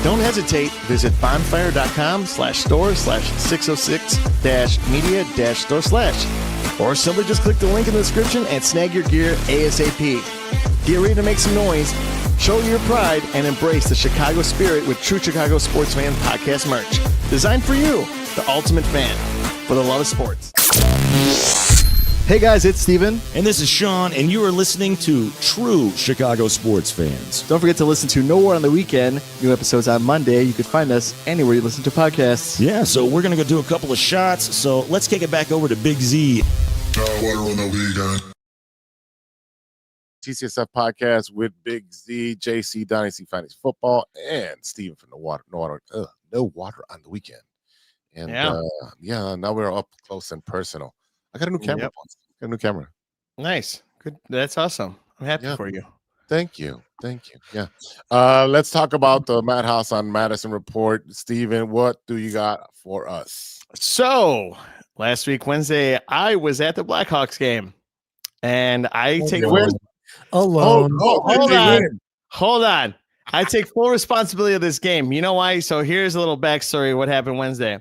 Don't hesitate. Visit bonfire.com/store/606-media-store/, or simply just click the link in the description and snag your gear ASAP. Get ready to make some noise, show your pride, and embrace the Chicago spirit with True Chicago Sports Fan Podcast merch. Designed for you, the ultimate fan, for the love of sports. Hey guys, it's Steven. And this is Sean, and you are listening to True Chicago Sports Fans. Don't forget to listen to No War on the Weekend. New episodes on Monday. You can find us anywhere you listen to podcasts. Yeah, so we're going to go do a couple of shots. So let's kick it back over to Big Z. TCSF podcast with Big Z, JC, Dynasty Fantasy Football, and Steven from No Water on the Weekend. And now we're up close and personal. I got a new camera. Yep. Got a new camera. Nice. Good. That's awesome. I'm happy for you. Thank you. Yeah. Let's talk about the Madhouse on Madison report. Steven, what do you got for us? So last week, Wednesday, I was at the Blackhawks game, and I take Alone. Hold on. I take full responsibility of this game. You know why? So here's a little backstory of what happened Wednesday.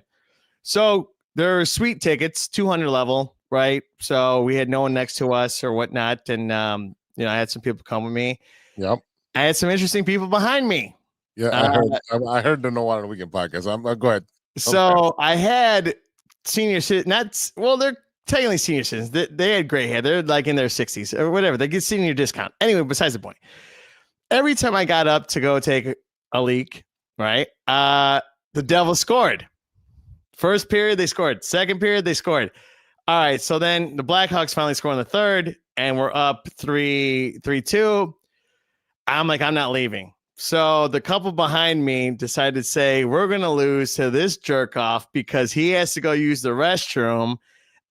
So there are suite tickets, 200 level, right? So we had no one next to us or whatnot. And, I had some people come with me. Yep. I had some interesting people behind me. Yeah, I heard the No Water on the Weekend podcast. Go ahead. So I had senior citizens, they're technically senior citizens. They had gray hair. They're like in their 60s or whatever. They get senior discount. Anyway, besides the point. Every time I got up to go take a leak, right, the Devils scored. First period, they scored. Second period, they scored. All right, so then the Blackhawks finally score in the third, and we're up 3-2. I'm like, I'm not leaving. So the couple behind me decided to say, we're going to lose to this jerk off because he has to go use the restroom,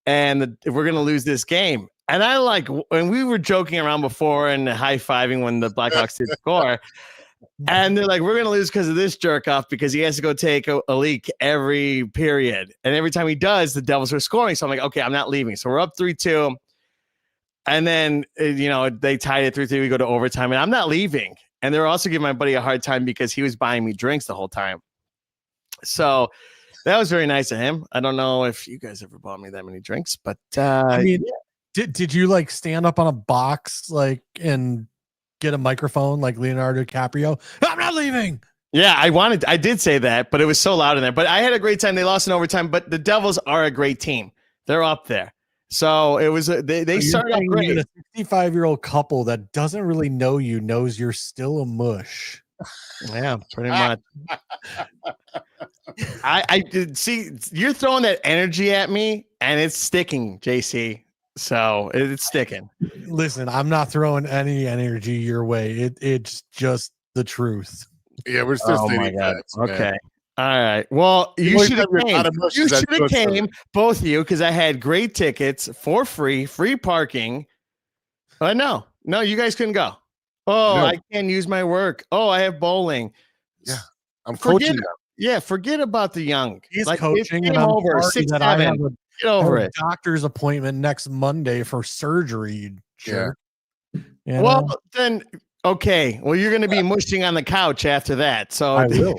and we're going to lose this game. And and we were joking around before and high-fiving when the Blackhawks did score. And they're like, we're going to lose because of this jerk off because he has to go take a leak every period. And every time he does, the Devils are scoring. So I'm like, okay, I'm not leaving. So we're up 3-2. And then, they tied it 3-3. We go to overtime, and I'm not leaving. And they were also giving my buddy a hard time because he was buying me drinks the whole time. So that was very nice of him. I don't know if you guys ever bought me that many drinks, but Did you like stand up on a box like and get a microphone like Leonardo DiCaprio? I'm not leaving. Yeah, I did say that, but it was so loud in there. But I had a great time. They lost in overtime, but the Devils are a great team. They're up there. So it was they started off great. A 65-year-old couple that doesn't really know you knows you're still a mush. Yeah, pretty much. I did see you're throwing that energy at me, and it's sticking, JC. So it's sticking. Listen, I'm not throwing any energy your way. It's just the truth. Yeah, we're still Oh my stating God. facts, man. Okay. All right. Well, you should have came. You should have came, both of you, because I had great tickets for free parking. No, you guys couldn't go. Oh, No. I can't use my work. Oh, I have bowling. Yeah, I'm coaching them. Yeah, forget about the young. He's Like, coaching, it's and I'm over. sorry 6'7". that I have Get over it. doctor's appointment next Monday for surgery. Sure. Yeah. Well, then, okay. Well, you're going to be mushing on the couch after that. So I will.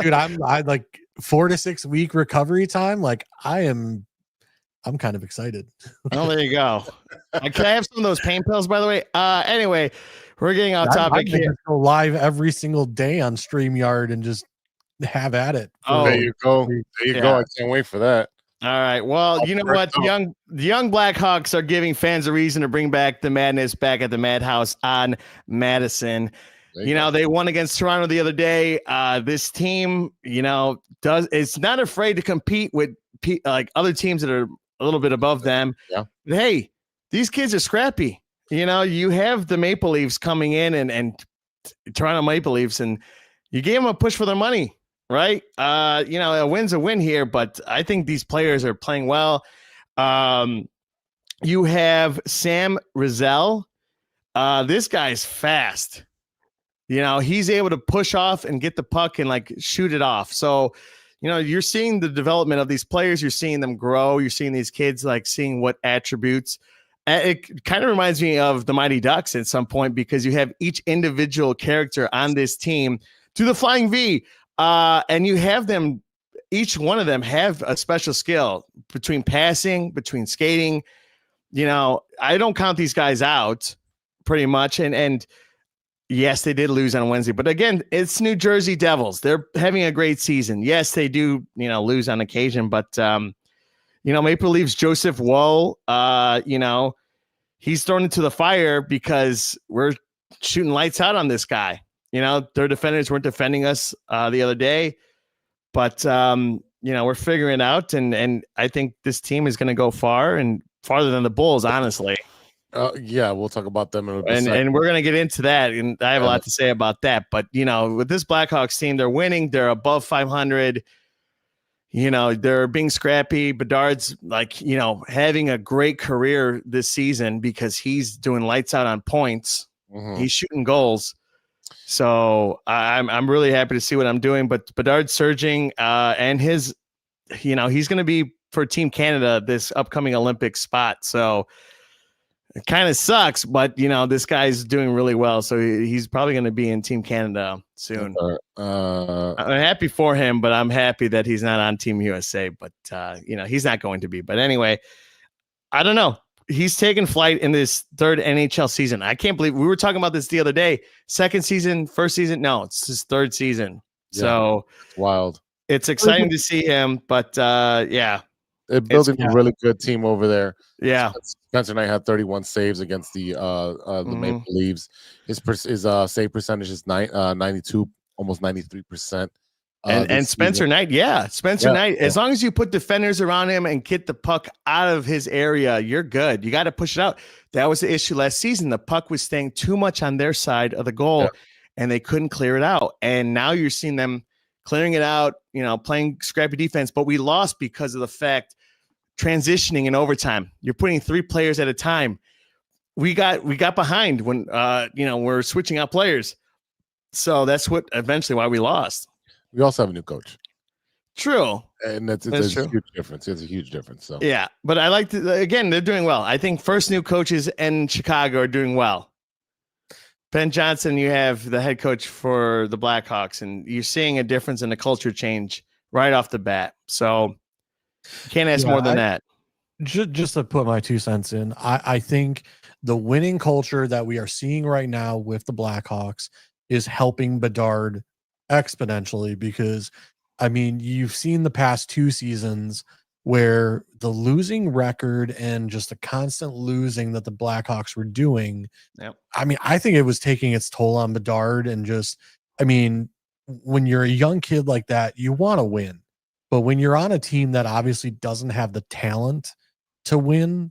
Dude, I like 4 to 6 week recovery time. Like I'm kind of excited. Oh, there you go. Can I have some of those pain pills, by the way? Anyway, we're getting off topic I here. go live every single day on StreamYard and just have at it. Oh, There you go. There you go. I can't wait for that. All right. Well, you know what? The young Blackhawks are giving fans a reason to bring back the madness back at the Madhouse on Madison. You know, they won against Toronto the other day. This team, it's not afraid to compete with like other teams that are a little bit above them. Yeah. But hey, these kids are scrappy. You have the Maple Leafs coming in and Toronto Maple Leafs, and you gave them a push for their money, right? A win's a win here, but I think these players are playing well. You have Sam Rizal. This guy's fast. He's able to push off and get the puck and like shoot it off. So, you're seeing the development of these players. You're seeing them grow. You're seeing these kids like seeing what attributes. It kind of reminds me of the Mighty Ducks at some point, because you have each individual character on this team to the Flying V. And you have them, each one of them have a special skill between passing, between skating. I don't count these guys out pretty much. And yes, they did lose on Wednesday, but again, it's New Jersey Devils. They're having a great season. Yes, they do, lose on occasion, but Maple Leafs Joseph Woll, he's thrown into the fire because we're shooting lights out on this guy. Their defenders weren't defending us the other day, but we're figuring it out, and I think this team is going to go far and farther than the Bulls, honestly. Yeah, we'll talk about them in a and we're going to get into that, and I have a lot to say about that. But with this Blackhawks team, they're winning. They're above 500. They're being scrappy. Bedard's having a great career this season because he's doing lights out on points. Mm-hmm. He's shooting goals. So I'm really happy to see what I'm doing. But Bedard's surging, and he's going to be for Team Canada this upcoming Olympic spot. So it kind of sucks, but this guy's doing really well, so he's probably going to be in Team Canada soon. I'm happy for him, but I'm happy that he's not on Team USA. But he's not going to be. But anyway, I don't know. He's taking flight in this third NHL season. I can't believe we were talking about this the other day. Second season, first season? No, it's his third season. Yeah, so it's wild. It's exciting to see him, but yeah. They're building a really good team over there. Yeah. Spencer Knight had 31 saves against the Maple Leafs. His save percentage is 92, almost 93%. And Spencer Knight, Spencer Knight, as long as you put defenders around him and get the puck out of his area, you're good. You got to push it out. That was the issue last season. The puck was staying too much on their side of the goal, and they couldn't clear it out. And now you're seeing them clearing it out, playing scrappy defense, but we lost because of the fact transitioning in overtime. You're putting 3 players at a time. We got behind when we're switching out players. So that's what eventually why we lost. We also have a new coach. True. And it's a huge difference. It's a huge difference. So yeah, but I like to, again, they're doing well. I think first new coaches in Chicago are doing well. Ben Johnson, you have the head coach for the Blackhawks, and you're seeing a difference in the culture change right off the bat. So can't ask more than that. just to put my 2 cents in, I think the winning culture that we are seeing right now with the Blackhawks is helping Bedard exponentially because, I mean, you've seen the past 2 seasons where the losing record and just the constant losing that the Blackhawks were doing. Yep. I mean, I think it was taking its toll on Bedard and just, I mean, when you're a young kid like that, you want to win. But when you're on a team that obviously doesn't have the talent to win,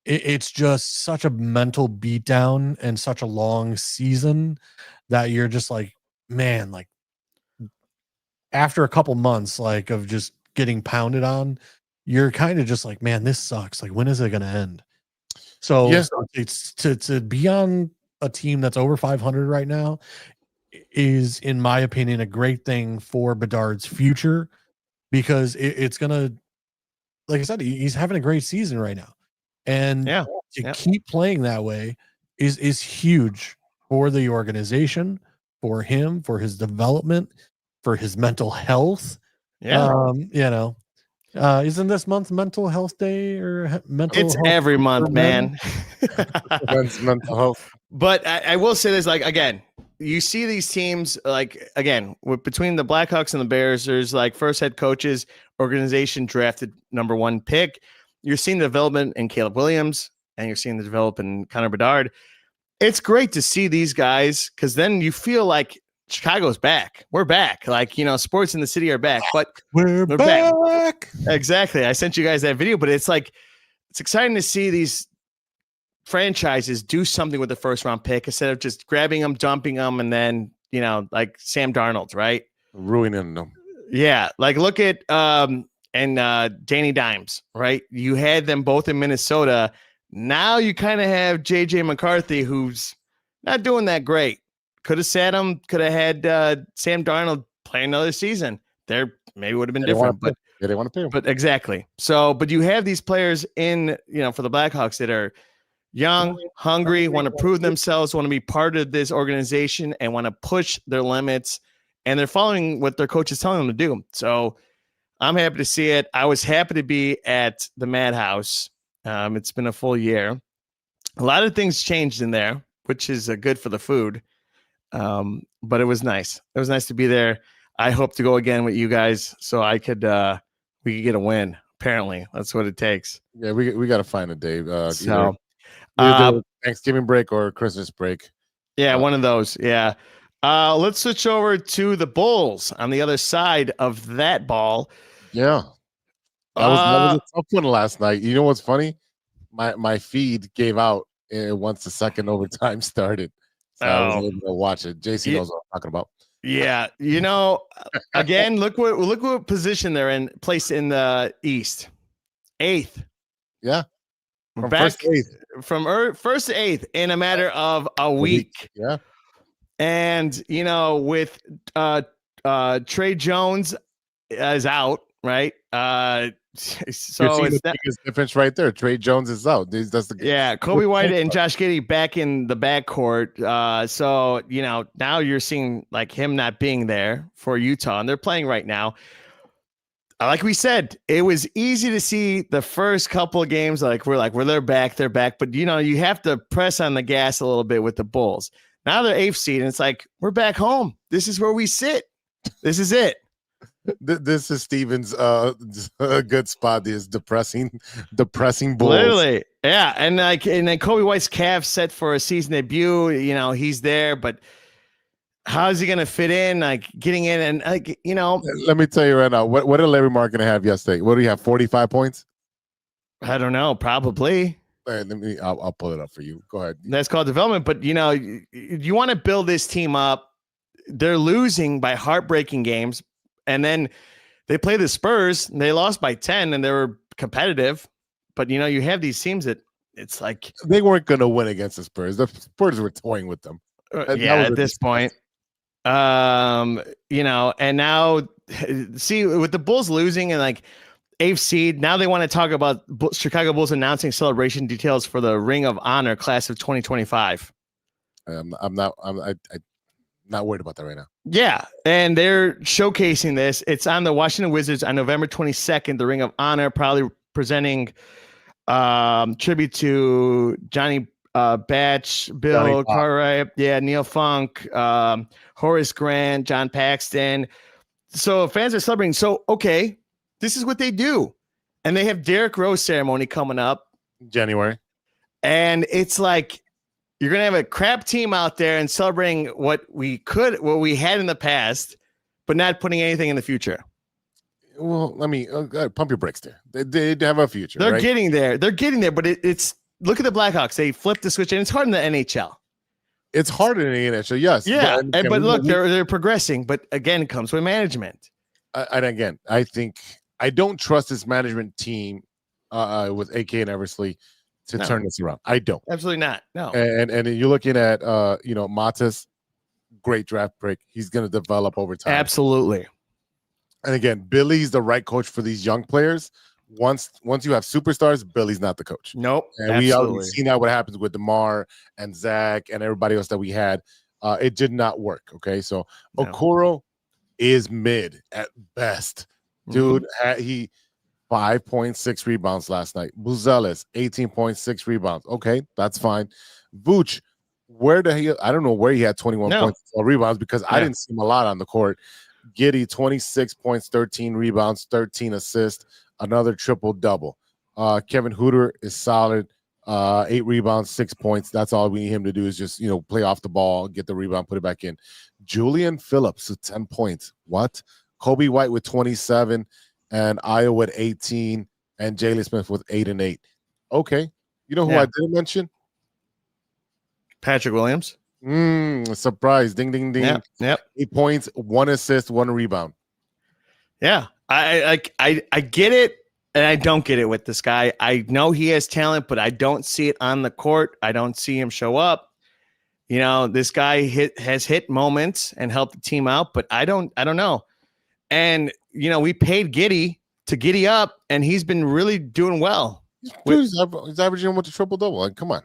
it's just such a mental beatdown and such a long season that you're just like, man, like after a couple months, like of just getting pounded on, you're kind of just like, man, this sucks. Like, when is it going to end? So Yes. it's to be on a team that's over 500 right now is, in my opinion, a great thing for Bedard's future because it's going to, like I said, he's having a great season right now. And to keep playing that way is huge for the organization, for him, for his development, for his mental health. Yeah. Isn't this month mental health day or mental It's health every month, for men? man. Men's mental health. But I will say this, like, again, you see these teams, like, again, between the Blackhawks and the Bears, there's like first head coaches, organization drafted number 1 pick. You're seeing the development in Caleb Williams and you're seeing the development in Connor Bedard. It's great to see these guys because then you feel like Chicago's back. We're back. Like, sports in the city are back, but We're back. Exactly. I sent you guys that video, but it's like, it's exciting to see these franchises do something with the first round pick instead of just grabbing them, dumping them, and then, like Sam Darnold, right? Ruining them. Yeah. Like look at, Danny Dimes, right? You had them both in Minnesota. Now you kind of have JJ McCarthy, who's not doing that great. Could have sat him, could have had Sam Darnold play another season. There maybe would have been different, but they didn't want to pay him. But exactly. So, but you have these players in, for the Blackhawks that are young, hungry, want to prove themselves, want to be part of this organization, and want to push their limits, and they're following what their coach is telling them to do. So I'm happy to see it. I was happy to be at the Madhouse. It's been a full year. A lot of things changed in there, which is good for the food. But it was nice. It was nice to be there. I hope to go again with you guys so I could we could get a win. Apparently, that's what it takes. Yeah, we got to find a day. Either Thanksgiving break or Christmas break. Yeah, one of those. Yeah. Let's switch over to the Bulls on the other side of that ball. Yeah. That was a tough one last night. You know what's funny? My feed gave out once the second overtime started. So I was able to watch it. JC knows what I'm talking about. Yeah. Again, look what position they're in, placed in the East. 8th. Yeah. From first to 8th in a matter of a week. Yeah. And, with Trey Jones is out, right? So it's the biggest difference right there. Trey Jones is out. Kobe White and Josh Giddey back in the backcourt. So now you're seeing like him not being there for Utah, and they're playing right now. Like we said, it was easy to see the first couple of games. They're back, but you have to press on the gas a little bit with the Bulls. Now they're 8th seed, and it's like we're back home. This is where we sit. This is it. This is Steven's a good spot. This depressing Bulls. Literally, yeah. And then Kobe White's Cavs set for a season debut. He's there, but how is he going to fit in? Like getting in and Let me tell you right now. What did Larry Mark gonna have yesterday? What do you have? 45 points? I don't know. Probably. I'll pull it up for you. Go ahead. That's called development. But you want to build this team up. They're losing by heartbreaking games. And then they play the Spurs, and they lost by 10, and they were competitive. But, you have these teams that it's like they weren't going to win against the Spurs. The Spurs were toying with them. At this point. And now, see, with the Bulls losing and like 8th seed, now they want to talk about Chicago Bulls announcing celebration details for the Ring of Honor class of 2025. I'm not worried about that right now. Yeah, and they're showcasing this. It's on the Washington Wizards on November 22nd. The Ring of Honor, probably presenting Tribute to Johnny Batch, Bill Cartwright, Neil Funk, Horace Grant, John Paxton. So fans are celebrating. So, okay, this is what they do. And they have Derrick Rose ceremony coming up. January. And it's like, you're going to have a crap team out there and celebrating what we had in the past, but not putting anything in the future. Well, let me pump your brakes there. They have a future. They're right? getting there. They're getting there, but it's look at the Blackhawks. They flipped the switch, and it's hard in the NHL. It's harder in the NHL, yes. Yeah, but look, they're progressing. But again, it comes with management. And again, I think I don't trust this management team with AK and Eversley to turn this around. I don't. Absolutely not. No. And you're looking at Matas, great draft pick. He's going to develop over time. Absolutely. And again, Billy's the right coach for these young players. Once you have superstars, Billy's not the coach. Nope. And we already seen that what happens with DeMar and Zach and everybody else that we had. It did not work. Okay, so Okoro is mid at best, dude. He 5.6 rebounds last night. Buzelis 18.6 rebounds. Okay, that's fine. Vooch, I don't know where he had 21 points or rebounds because I didn't see him a lot on the court. Giddy 26 points, 13 rebounds, 13 assists, another triple double. Kevin Hutter is solid, 8 rebounds, 6 points. That's all we need him to do is just play off the ball, get the rebound, put it back in. Julian Phillips with 10 points. What? Kobe White with 27, and Iowa with 18, and Jalen Smith with 8 and 8. Okay, you know who I didn't mention? Patrick Williams. Surprise! Ding, ding, ding. Yep. 8 points, 1 assist, 1 rebound. Yeah, I get it, and I don't get it with this guy. I know he has talent, but I don't see it on the court. I don't see him show up. This guy has hit moments and helped the team out, but I don't know. And we paid Giddy to giddy up, and he's been really doing well. He's averaging with the triple double. Like, come on.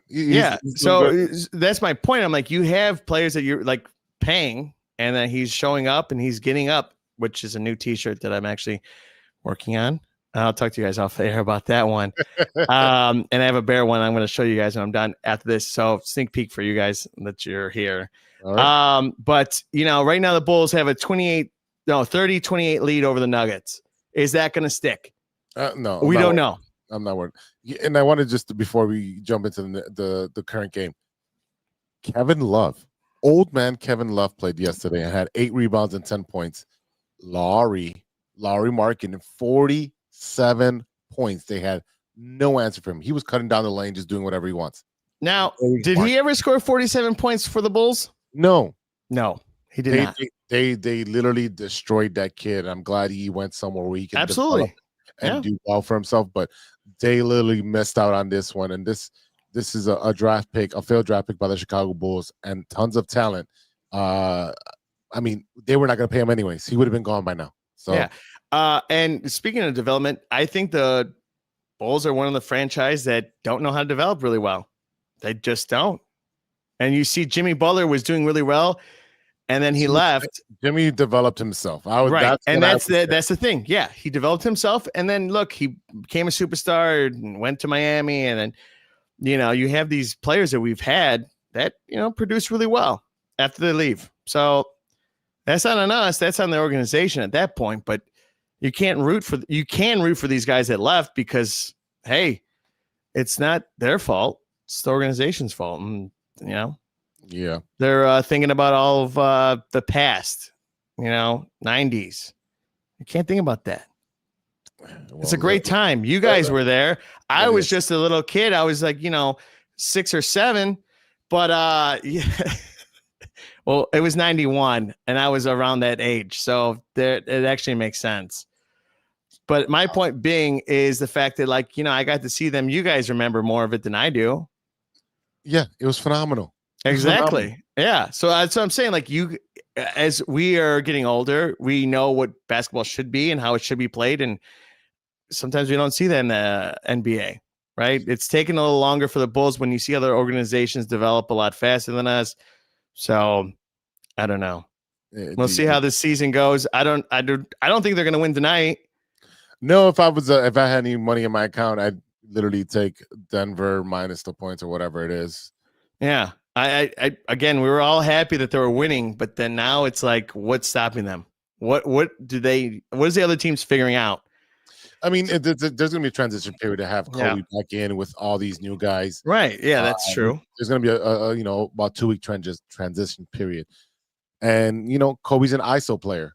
So that's my point. I'm like, you have players that you're like paying, and then he's showing up and he's getting up, which is a new T-shirt that I'm actually working on. I'll talk to you guys off air about that one. And I have a bear one I'm going to show you guys when I'm done after this. So sneak peek for you guys that you're here. Right. But right now the Bulls have a 30-28 lead over the Nuggets. Is that going to stick? No, we don't know. I'm not worried. And I want to just, before we jump into the current game, Kevin Love, old man Kevin Love played yesterday and had 8 rebounds and 10 points. Laurie Markin, 47 points. They had no answer for him. He was cutting down the lane, just doing whatever he wants. Now, did he ever score 47 points for the Bulls? No, he did not. They literally destroyed that kid. I'm glad he went somewhere where he can absolutely do well for himself, but they literally missed out on this one. And this is a draft pick, a failed draft pick by the Chicago Bulls, and tons of talent. I mean, they were not going to pay him anyways. He would have been gone by now. So yeah. And speaking of development, I think the Bulls are one of the franchise that don't know how to develop really well. They just don't. And you see Jimmy Butler was doing really well, and then he left. Jimmy developed himself. Right. That's the thing. Yeah. He developed himself. And then look, he became a superstar and went to Miami. And then, you have these players that we've had that, produce really well after they leave. So that's not on us. That's on the organization at that point. But you can root for these guys that left because, hey, it's not their fault. It's the organization's fault. And, yeah, they're thinking about all of the past, 90s. You can't think about that. Well, it's a great time. You guys were there. I was just a little kid. I was like, 6 or 7, but yeah. Well, it was 91 and I was around that age. So it actually makes sense. But my point being is the fact that I got to see them. You guys remember more of it than I do. Yeah, it was phenomenal. Exactly. Yeah. So that's what I'm saying. As we are getting older, we know what basketball should be and how it should be played. And sometimes we don't see that in the NBA, right? It's taken a little longer for the Bulls when you see other organizations develop a lot faster than us. So I don't know. We'll see how this season goes. I don't think they're going to win tonight. No, if I had any money in my account, I'd literally take Denver minus the points or whatever it is. Yeah. I again, we were all happy that they were winning, but then now it's like, what's stopping them? What is the other teams figuring out? I mean, there's going to be a transition period to have Kobe back in with all these new guys. Right. Yeah, that's true. There's going to be a about 2-week transition period. And, Kobe's an ISO player.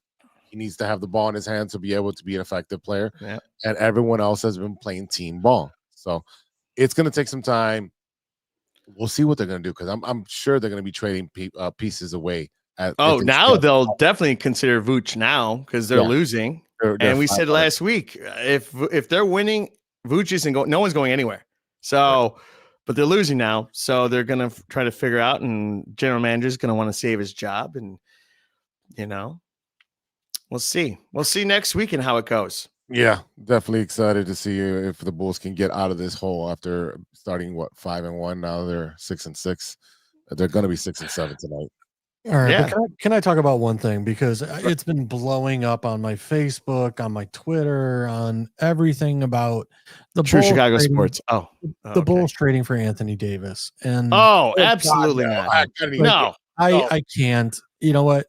He needs to have the ball in his hands to be able to be an effective player. Yeah. And everyone else has been playing team ball. So it's going to take some time. We'll see what they're going to do because I'm sure they're going to be trading pieces away. Now they'll definitely consider Vooch now because they're losing. And we said last week, if they're winning, Vooch isn't going. No one's going anywhere. So, but they're losing now, so they're going to try to figure out. And general manager's going to want to save his job, and we'll see. We'll see next week and how it goes. Yeah, definitely excited to see if the Bulls can get out of this hole after starting 5-1. Now they're 6-6. They're going to be 6-7 tonight. All right. But can I talk about one thing? Because it's been blowing up on my Facebook, on my Twitter, on everything about the True Bulls Chicago trading, sports. The Bulls trading for Anthony Davis. And absolutely not. No. I can't. You know what?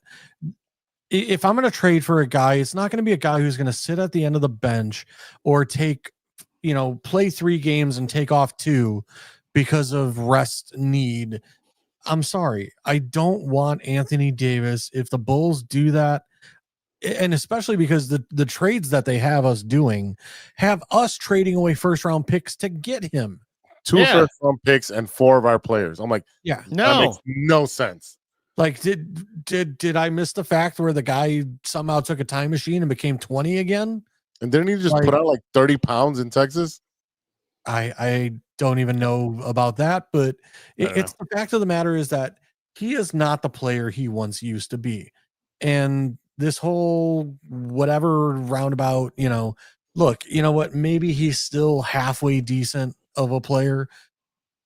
If I'm going to trade for a guy, it's not going to be a guy who's going to sit at the end of the bench or play 3 games and take off 2 because of rest need. I'm sorry. I don't want Anthony Davis. If the Bulls do that, and especially because the trades that they have us doing have us trading away first-round picks to get him. 2 first-round picks and 4 of our players. I'm like, that makes no sense. Like, did I miss the fact where the guy somehow took a time machine and became 20 again? And didn't he just put out like 30 pounds in Texas? I don't even know about that, but it's the fact of the matter is that he is not the player he once used to be. And this whole whatever roundabout, look, you know what? Maybe he's still halfway decent of a player,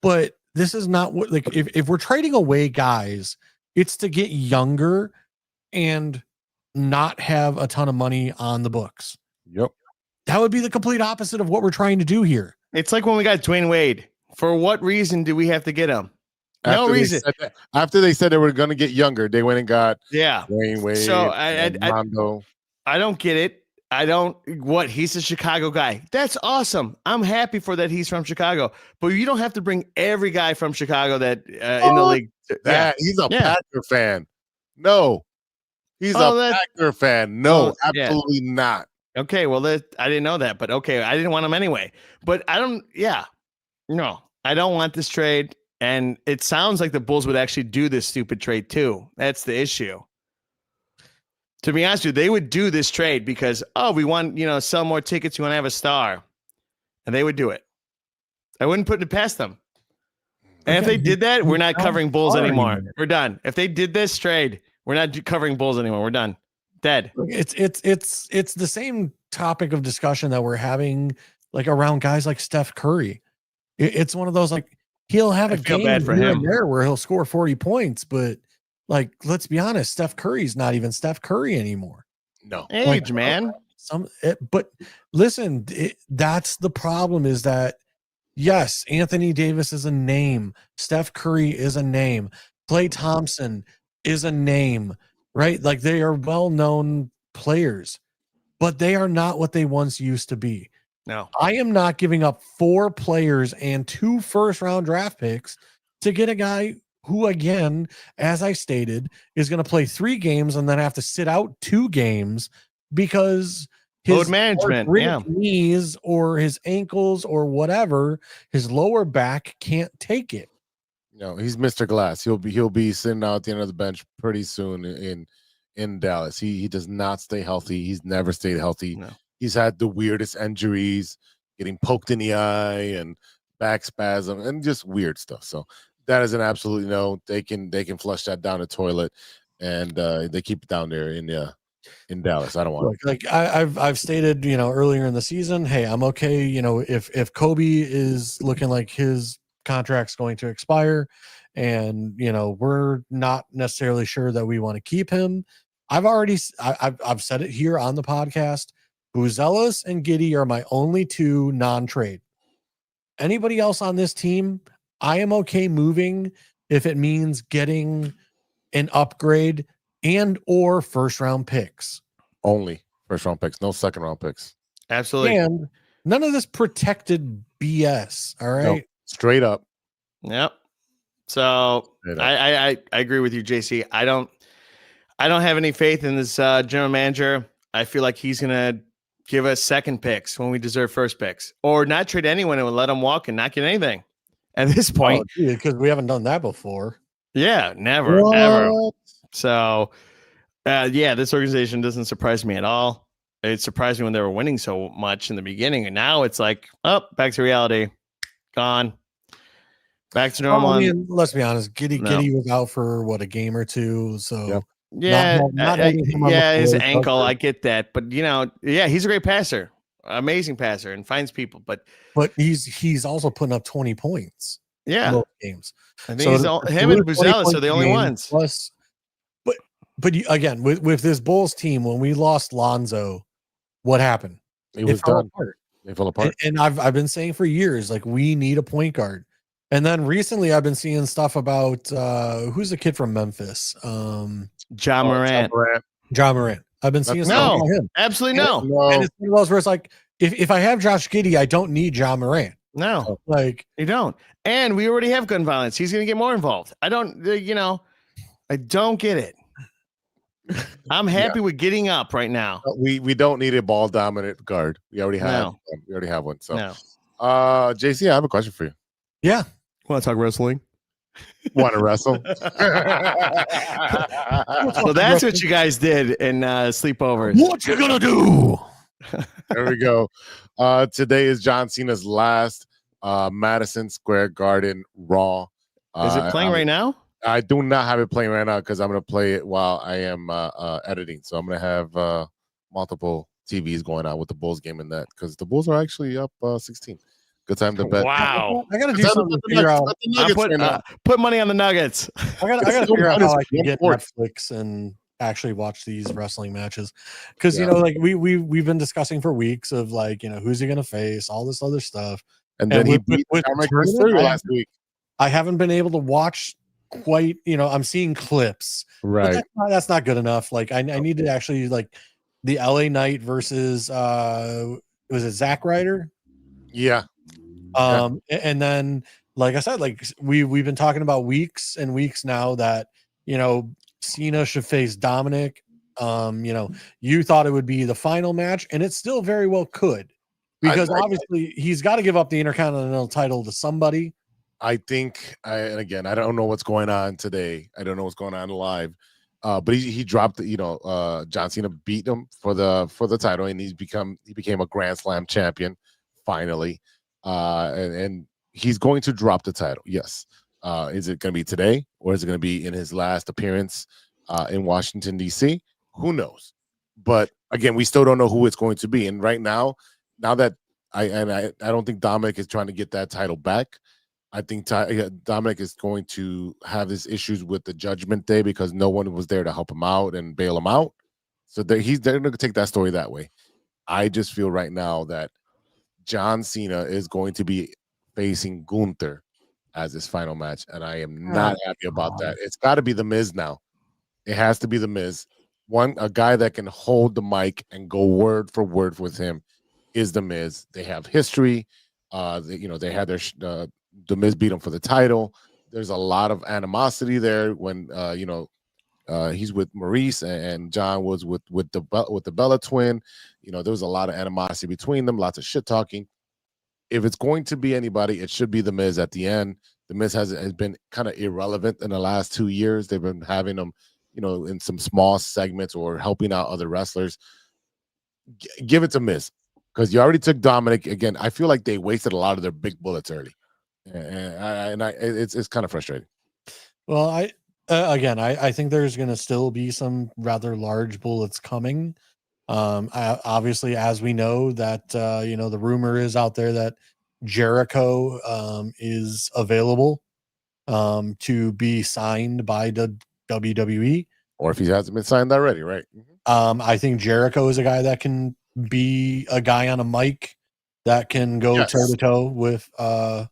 but this is not what, like, if we're trading away guys, it's to get younger and not have a ton of money on the books. Yep. That would be the complete opposite of what we're trying to do here. It's like when we got Dwayne Wade. For what reason do we have to get him? No reason. After they said they were going to get younger, they went and got Dwayne Wade. So I don't get it. He's a Chicago guy. That's awesome. I'm happy for that he's from Chicago. But you don't have to bring every guy from Chicago that in the league. He's a Packer fan. No. He's a Packer fan. No, absolutely not. Okay, well, I didn't know that, but okay, I didn't want him anyway. But I don't want this trade. And it sounds like the Bulls would actually do this stupid trade too. That's the issue. To be honest with you, they would do this trade because, we want, sell more tickets. You want to have a star. And they would do it. I wouldn't put it past them. And if they did that, we're not covering Bulls anymore. We're done. If they did this trade, we're not covering Bulls anymore. We're done. Dead. It's the same topic of discussion that we're having like around guys like Steph Curry. It's one of those, like, he'll have a game here and there where he'll score 40 points, but like, let's be honest, Steph Curry's not even Steph Curry anymore. No. Age, man. But listen, that's the problem, is that yes, Anthony Davis is a name. Steph Curry is a name. Klay Thompson is a name, right? Like, they are well-known players, but they are not what they once used to be. No. I am not giving up 4 players and 2 first-round draft picks to get a guy who, again, as I stated, is going to play 3 games and then have to sit out 2 games because his load management, knees or his ankles or whatever, his lower back can't take it. No, he's Mr. Glass. He'll be sitting out at the end of the bench pretty soon in Dallas. He does not stay healthy. He's never stayed healthy. No. He's had the weirdest injuries, getting poked in the eye and back spasm and just weird stuff. So that is an absolute no. They can flush that down the toilet, and they keep it down there in Dallas. I don't want it. Like I've stated, earlier in the season, hey, I'm okay. If Kobe is looking like his contract's going to expire, and we're not necessarily sure that we want to keep him. I've said it here on the podcast. Buzelis and Giddey are my only 2 non-trade. anybody else on this team, I am okay moving if it means getting an upgrade and or first round picks. Only first round picks, no second round picks. Absolutely. And none of this protected BS. All right. No, straight up. Yep. So I agree with you, JC. I don't have any faith in this general manager. I feel like he's gonna give us second picks when we deserve first picks, or not trade anyone and let them walk and not get anything. At this point, because we haven't done that before. yeah, never, ever. So, yeah, this organization doesn't surprise me at all. It surprised me when they were winning so much in the beginning, and now it's like, oh, back to reality, gone, back to normal. I mean, let's be honest, Giddy was out for what, a game or two, so yeah, his ankle, covered. I get that, but he's a great passer, amazing passer, and finds people, but he's also putting up 20 points. Yeah, in both games. I think him and Buzelis are the only ones. Plus, but again, with this Bulls team, when we lost Lonzo, what happened? It was fell done. apart. They fell apart. And I've been saying for years, like, we need a point guard. And then recently, I've been seeing stuff about who's the kid from Memphis? Ja Morant. Ja Morant. I've been seeing stuff about him. Absolutely no. And it's one of those where it's like, if I have Josh Giddey, I don't need Ja Morant. No, like you don't. And we already have gun violence. He's going to get more involved. I don't get it. I'm happy with getting up right now. We don't need a ball dominant guard. We already have one. We already have one. So, JC, I have a question for you. Yeah. Want to talk wrestling? Want to wrestle? So that's what you guys did in sleepovers. What you gonna do? There we go. Today is John Cena's last Madison Square Garden Raw. Is it playing right now? I do not have it playing right now because I'm going to play it while I am editing. So I'm going to have multiple TVs going on with the Bulls game and that, because the Bulls are actually up 16. Good time to bet. Wow. I got to do something to figure out. Put money on the Nuggets. I got to figure out how I can get Netflix and actually watch these wrestling matches, because like we've been discussing for weeks of like, who's he going to face, all this other stuff. And then he beat last week. I haven't been able to watch quite, I'm seeing clips, right? That's not good enough. Like I need to actually, like, the LA Knight versus was it Zack Ryder? Yeah. And then, like I said, like we've been talking about weeks and weeks now that Cena should face Dominic. You thought it would be the final match, and it still very well could, because obviously he's got to give up the Intercontinental title to somebody. I think, and again, I don't know what's going on today. I don't know what's going on live. But he dropped, John Cena beat him for the title, and he became a Grand Slam champion finally. And he's going to drop the title. Yes. Is it going to be today, or is it going to be in his last appearance in Washington, D.C.? Who knows? But again, we still don't know who it's going to be. And right now that I don't think Dominic is trying to get that title back. I think Dominic is going to have his issues with the Judgment Day because no one was there to help him out and bail him out. So they're going to take that story that way. I just feel right now that John Cena is going to be facing Gunther as his final match, and I am not happy about that. It's got to be The Miz now. It has to be The Miz. A guy that can hold the mic and go word for word with him is The Miz. They have history. They had their The Miz beat him for the title. There's a lot of animosity there when he's with Maurice and John was with the Bella twin. There was a lot of animosity between them, lots of shit talking. If it's going to be anybody, it should be The Miz at the end. The Miz has been kind of irrelevant in the last 2 years. They've been having him, in some small segments or helping out other wrestlers. Give it to Miz, because you already took Dominic. Again, I feel like they wasted a lot of their big bullets early. And it's kind of frustrating. Well, I think there's going to still be some rather large bullets coming. Obviously, as we know that the rumor is out there that Jericho is available to be signed by the WWE, or if he hasn't been signed already, right? I think Jericho is a guy that can be a guy on a mic that can go Yes. toe to toe with Yeah,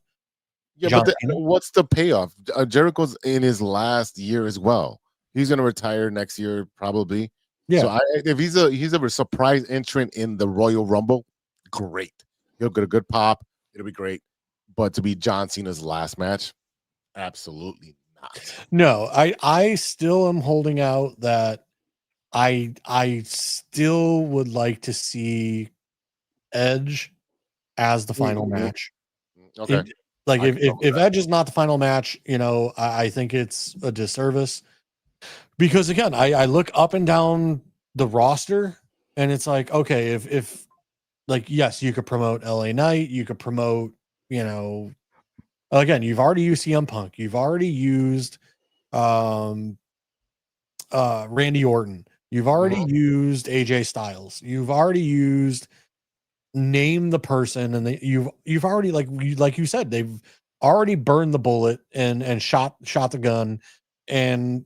John but Cena. what's the payoff? Jericho's in his last year as well. He's going to retire next year probably. Yeah. So if he's a surprise entrant in the Royal Rumble, great. He'll get a good pop. It'll be great. But to be John Cena's last match, absolutely not. No, I still am holding out that I still would like to see Edge as the final Mhm. match. Okay. Like I can go with if that. Edge is not the final match, I think it's a disservice. Because again, I look up and down the roster and it's like, okay, if like, yes, you could promote LA Knight, you could promote, again, you've already used CM Punk, you've already used Randy Orton, you've already used AJ Styles, you've already used name the person, and you've already like you said, they've already burned the bullet and shot the gun, and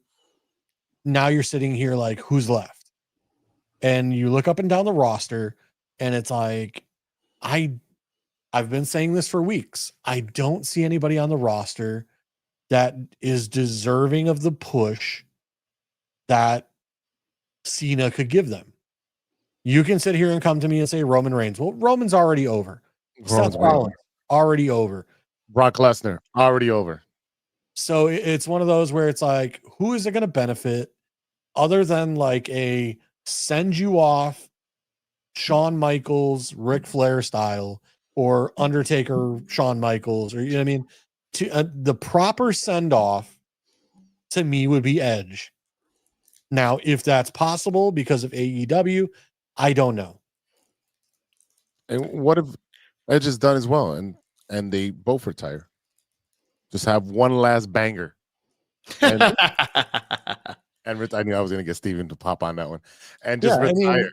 now you're sitting here like, who's left? And you look up and down the roster, and it's like, I've been saying this for weeks. I don't see anybody on the roster that is deserving of the push that Cena could give them. You can sit here and come to me and say Roman Reigns. Well, Roman's already over. Roman's Seth Rollins already over. Brock Lesnar already over. So it's one of those where it's like, who is it going to benefit other than like a send you off Shawn Michaels, Ric Flair style, or Undertaker, Shawn Michaels, or, you know what I mean? To the proper send off to me would be Edge. Now, if that's possible because of AEW, I don't know. And what if Edge is done as well, and they both retire? Just have one last banger. And, I knew I was going to get Steven to pop on that one, and just retire.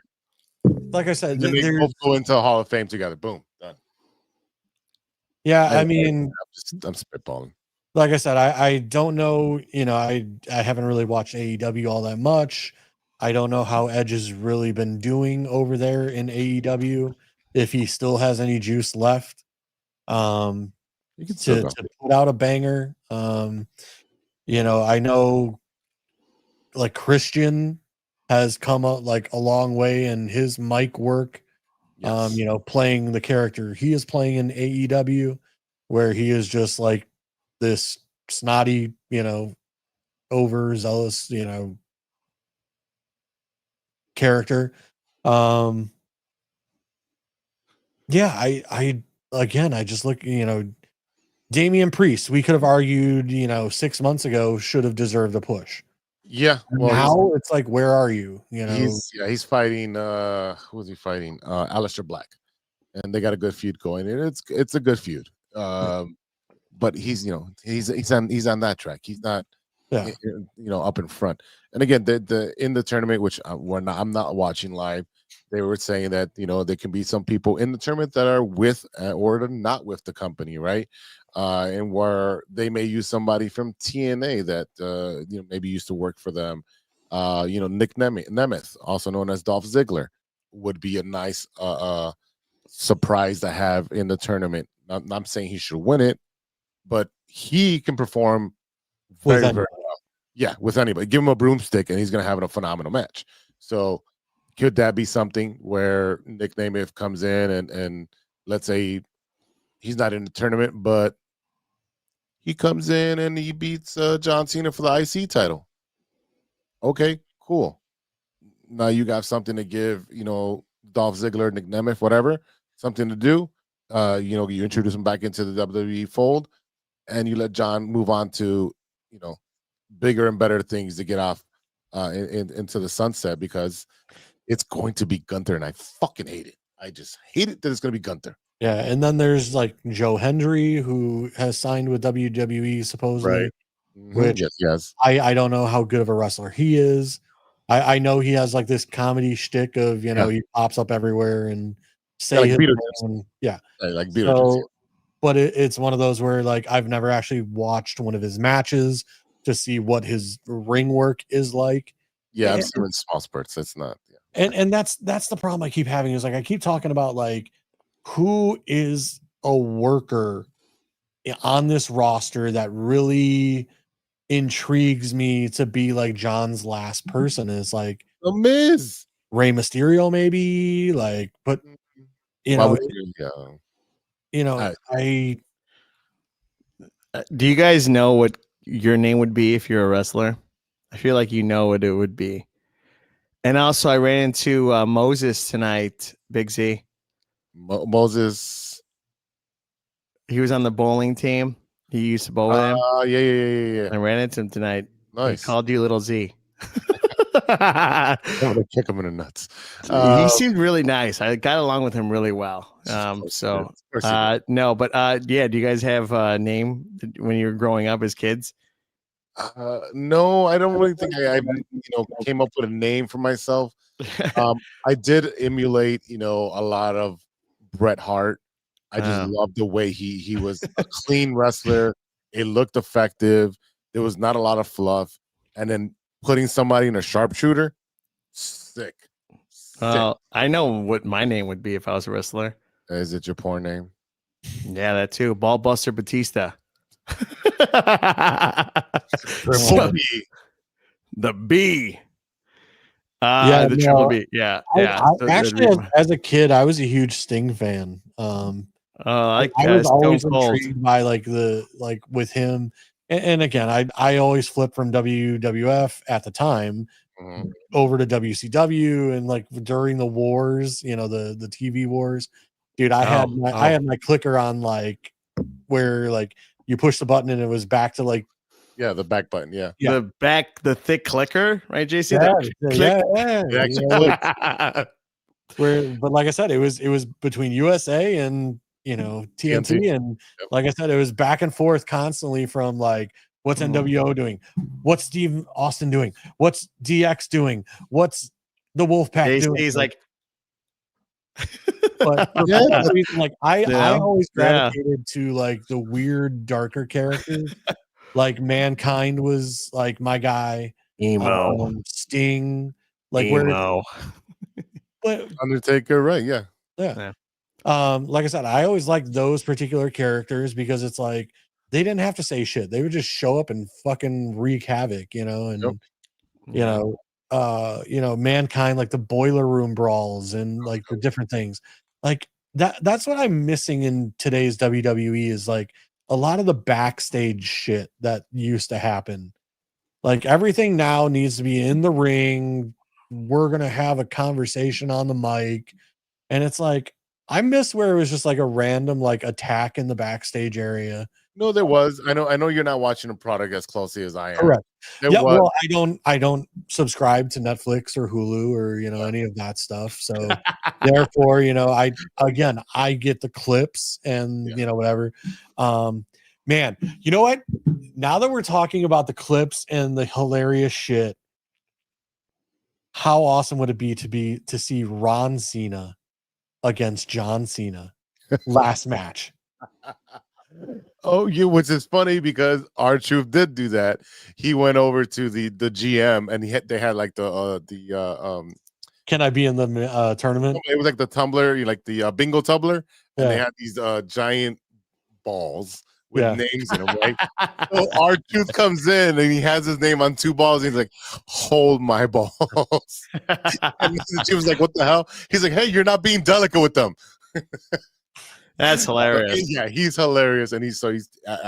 Like I said, And then they both go into Hall of Fame together. Boom, done. Yeah, I'm spitballing. Like I said, I don't know. I haven't really watched AEW all that much. I don't know how Edge has really been doing over there in AEW. If he still has any juice left, You can still to put out a banger. I know like Christian has come up like a long way in his mic work. Yes. Playing the character he is playing in AEW, where he is just like this snotty, overzealous, character. Yeah, I just look, Damian Priest, we could have argued, 6 months ago should have deserved a push. Yeah. Well, now it's like, where are you? He's fighting. Who is he fighting? Aleister Black, and they got a good feud going. And it's a good feud. But he's on that track. He's not up in front. And again, the in the tournament, which I'm not watching live, they were saying that there can be some people in the tournament that are with or not with the company, right? And where they may use somebody from TNA that maybe used to work for them. Nick Nemeth, also known as Dolph Ziggler, would be a nice surprise to have in the tournament. I'm saying he should win it, but he can perform very, very well. Yeah, with anybody. Give him a broomstick and he's going to have a phenomenal match. So could that be something where Nick Nemeth comes in and let's say he's not in the tournament, but he comes in and he beats John Cena for the IC title? Okay, cool. Now you got something to give, Dolph Ziggler, Nick Nemeth, whatever, something to do. You introduce him back into the WWE fold, and you let John move on to, bigger and better things to get off into the sunset, because it's going to be Gunther, and I fucking hate it. I just hate it that it's going to be Gunther. Yeah, and then there's like Joe Hendry, who has signed with WWE supposedly, right? Which yes. I don't know how good of a wrestler he is. I know he has like this comedy shtick of he pops up everywhere and say like his Beetlejuice. name. Like Beetlejuice. So, but it's one of those where like I've never actually watched one of his matches to see what his ring work is like. Yeah, I'm seeing small spurts. That's not. And that's the problem I keep having is like I keep talking about like who is a worker on this roster that really intrigues me to be like John's last person is like The Miz. Rey Mysterio, maybe like, but you Why know, would you- yeah. Do you guys know what your name would be if you're a wrestler? I feel like you know what it would be. And also, I ran into Moses tonight, Big Z. Moses. He was on the bowling team. He used to bowl with him. Yeah. I ran into him tonight. Nice. He called you Little Z. I'm gonna kick him in the nuts. He seemed really nice. I got along with him really well. No, but yeah. Do you guys have a name when you were growing up as kids? No, I don't really think I came up with a name for myself. I did emulate, a lot of Bret Hart. I just loved the way he was a clean wrestler. It looked effective. There was not a lot of fluff, and then putting somebody in a sharpshooter, sick. Well, I know what my name would be if I was a wrestler. Is it your porn name? Yeah, that too. Ballbuster Batista. So, the B. Yeah, Triple B. Yeah, yeah. Actually, as a kid, I was a huge Sting fan. I was always intrigued by with him. And again, I always flipped from WWF at the time over to WCW, and like during the wars, the TV wars, dude, I had my clicker on like where like you push the button and it was back to like the back button, the thick clicker, right, JC? But like I said, it was between USA and TNT, and like I said, it was back and forth constantly from like what's NWO doing, what's Steve Austin doing, what's DX doing, what's the Wolfpack doing. He's like, but for that reason, like I always gravitated to like the weird, darker characters. Like Mankind was like my guy. Sting, like emo. But Undertaker, right? Yeah. Like I said, I always liked those particular characters because it's like they didn't have to say shit. They would just show up and fucking wreak havoc, and Mankind, like the boiler room brawls and like the different things. Like that's what I'm missing in today's WWE is like a lot of the backstage shit that used to happen. Like everything now needs to be in the ring. We're going to have a conversation on the mic. And it's like, I miss where it was just like a random like attack in the backstage area. No, there was. I know you're not watching the product as closely as I am. Correct. Was. Well, I don't subscribe to Netflix or Hulu or any of that stuff. So therefore, I get the clips and whatever. Man, you know what? Now that we're talking about the clips and the hilarious shit, how awesome would it be to see Ron Cena against John Cena last match? Oh, which is funny because R-Truth did do that. He went over to the GM and they had like the can I be in the tournament? It was like the tumbler, like the bingo tumbler, and they had these giant balls with names in them, right? So R-Truth comes in and he has his name on two balls. And he's like, "Hold my balls." And she was like, "What the hell?" He's like, "Hey, you're not being delicate with them." That's hilarious. Yeah, he's hilarious, and he's I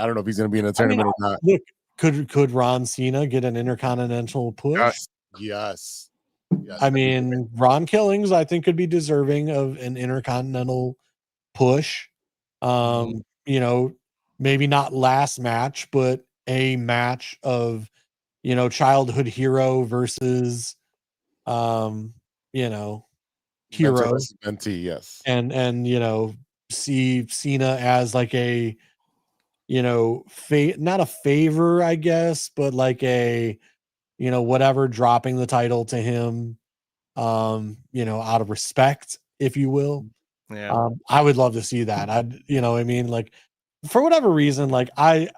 don't know if he's going to be in a tournament or not. Look, could Ron Cena get an intercontinental push? Yes. I mean, Ron Killings, I think, could be deserving of an intercontinental push. Maybe not last match, but a match of, childhood hero versus, hero. Mentee, yes. And see Cena as like a, not a favor, I guess, but like a, whatever, dropping the title to him, out of respect, if you will. Yeah. I would love to see that. Like for whatever reason, like I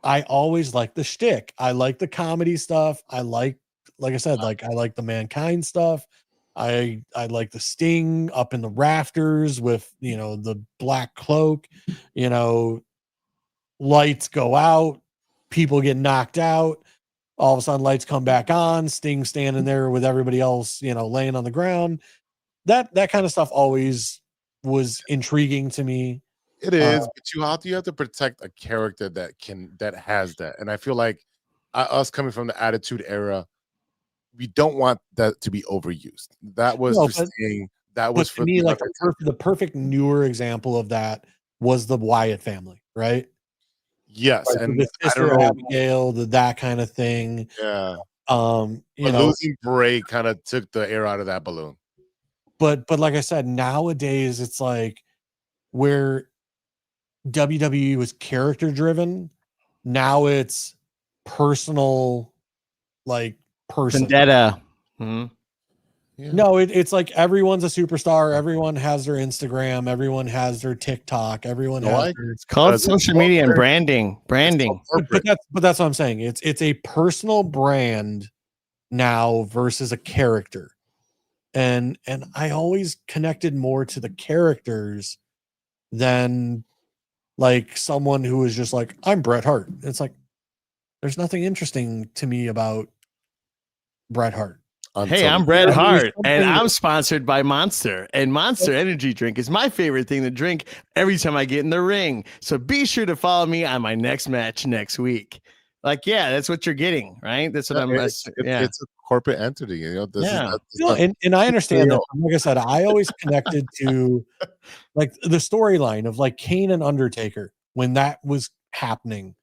always like the shtick. I like the comedy stuff. I like I said, like I like the Mankind stuff. I like the Sting up in the rafters with, the black cloak, lights go out, people get knocked out. All of a sudden lights come back on, Sting standing there with everybody else, laying on the ground. That kind of stuff always was intriguing to me. It is, but you have to protect a character that has that. And I feel like us coming from the Attitude Era, we don't want that to be overused. That was for me, like the perfect newer example of that was the Wyatt family, right? Yes, like and the sister Abigail, that kind of thing. Yeah. But losing Bray kind of took the air out of that balloon. But like I said, nowadays it's like where WWE was character driven, now it's personal, like person. Vendetta. Yeah. No, it's like everyone's a superstar. Everyone has their Instagram. Everyone has their TikTok. Everyone has their, it's called social media and branding. But that's what I'm saying. It's a personal brand now versus a character. And I always connected more to the characters than like someone who is just like, I'm Bret Hart. It's like there's nothing interesting to me about Bret Hart. Hey, I'm Bret Hart, and I'm sponsored by Monster. And Monster Energy Drink is my favorite thing to drink every time I get in the ring. So be sure to follow me on my next match next week. Like, yeah, that's what you're getting, right? That's what It's a corporate entity, and I understand that. Like I said, I always connected to like the storyline of like Kane and Undertaker when that was happening.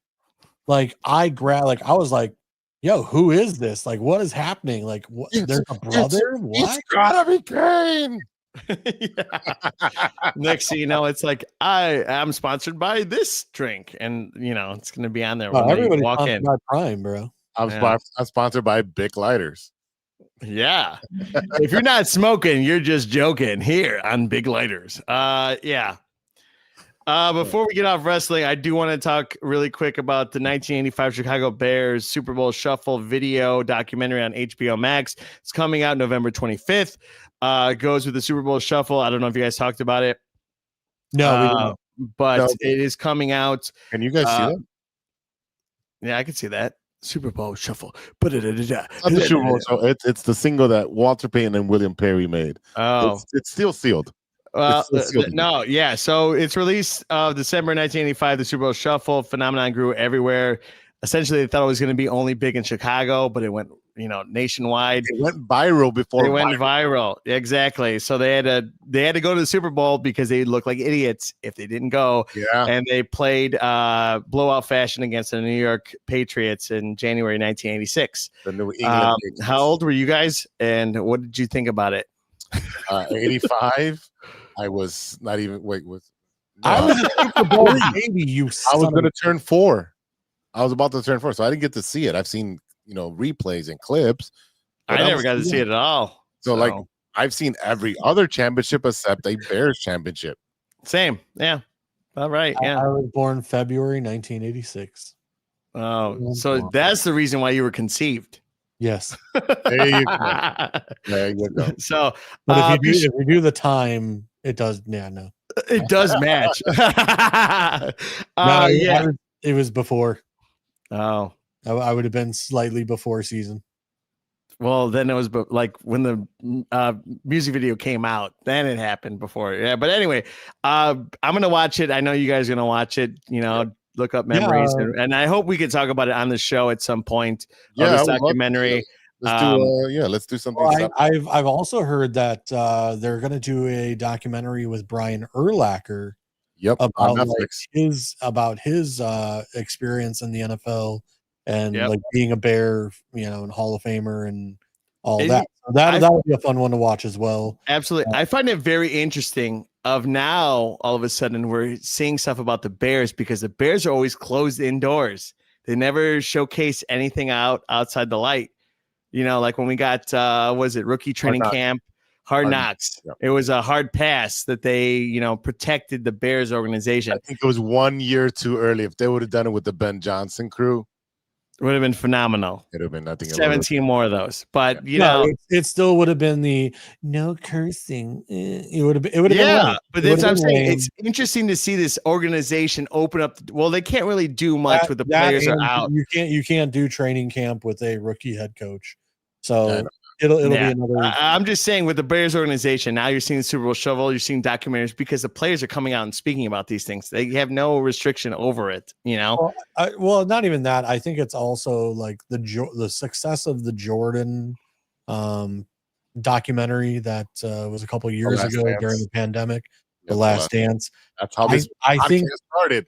Like I was like, yo, who is this? Like, what is happening? Like, what? There's a brother? What? It's gotta be Kane. Next thing you know, it's like I am sponsored by this drink, and it's going to be on there when everybody walk in. By Prime, bro. I'm sponsored by Bic Lighters. Yeah, if you're not smoking, you're just joking here on Big Lighters. Yeah. Before we get off wrestling, I do want to talk really quick about the 1985 Chicago Bears Super Bowl Shuffle video documentary on HBO Max. It's coming out November 25th. It goes with the Super Bowl Shuffle. I don't know if you guys talked about it. No, but it is coming out. Can you guys see that? Yeah, I can see that. Super Bowl Shuffle. Not the Super Bowl Shuffle. It's the single that Walter Payton and William Perry made. Oh, it's still sealed. No, yeah. So it's released December 1985. The Super Bowl Shuffle phenomenon grew everywhere. Essentially, they thought it was going to be only big in Chicago, but it went, nationwide. It went viral before. It went viral. Exactly. So they had to go to the Super Bowl because they looked like idiots if they didn't go. Yeah. And they played blowout fashion against the New York Patriots in January 1986. The New England. How old were you guys, and what did you think about it? 85. I was not even I was a Super Bowl baby. I was going to turn 4. I was about to turn 4, so I didn't get to see it. I've seen replays and clips. I never got to see it at all. So like I've seen every other championship except a Bears championship. Same, yeah. All right, yeah. I was born February 1986. Oh, so that's the reason why you were conceived. Yes. There you go. There you go. So, but if you do the time, it does. Yeah, no, it does match. It was before. Oh, I would have been slightly before season. Well, then it was like when the music video came out, then it happened before. Yeah, but anyway, I'm gonna watch it. I know you guys are gonna watch it. Look up memories, and I hope we can talk about it on the show at some point. Yeah, this documentary. Let's do something. Well, I've also heard that they're going to do a documentary with Brian Urlacher. Yep, about his experience in the NFL and like being a Bear, and Hall of Famer and all that. So that would be a fun one to watch as well. Absolutely, I find it very interesting. Of now, all of a sudden, we're seeing stuff about the Bears because the Bears are always closed indoors. They never showcase anything outside the light. Like when we got, rookie training camp, Hard Knocks. Yep. It was a hard pass that they, protected the Bears organization. I think it was 1 year too early. If they would have done it with the Ben Johnson crew, It would have been phenomenal. It would have been nothing. 17 more of those. But, you No, know. it still would have been the no cursing. It would have been. It would have been. Lame. But It that's would what I'm have been saying. lame. It's interesting to see this organization open up. Well, they can't really do much with the players are and out. You can't do training camp with a rookie head coach. So it'll be another. I'm just saying with the Bears organization, now you're seeing the Super Bowl shovel, you're seeing documentaries because the players are coming out and speaking about these things. They have no restriction over it, you know? Well, not even that. I think it's also like the success of the Jordan documentary that was a couple of years ago during the pandemic, The Last Dance. That's how this I think started.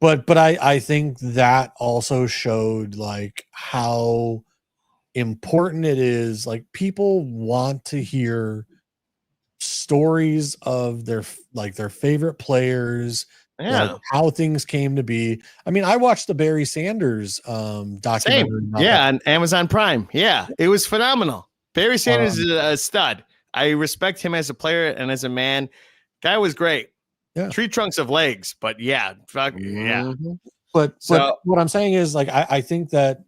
But I think that also showed like how important it is. Like people want to hear stories of their favorite players, like how things came to be. I mean, I watched the Barry Sanders documentary. On Amazon Prime. Yeah, it was phenomenal. Barry Sanders is a stud. I respect him as a player and as a man. Guy was great. Yeah. Tree trunks of legs, but yeah. But what I'm saying is like I think that,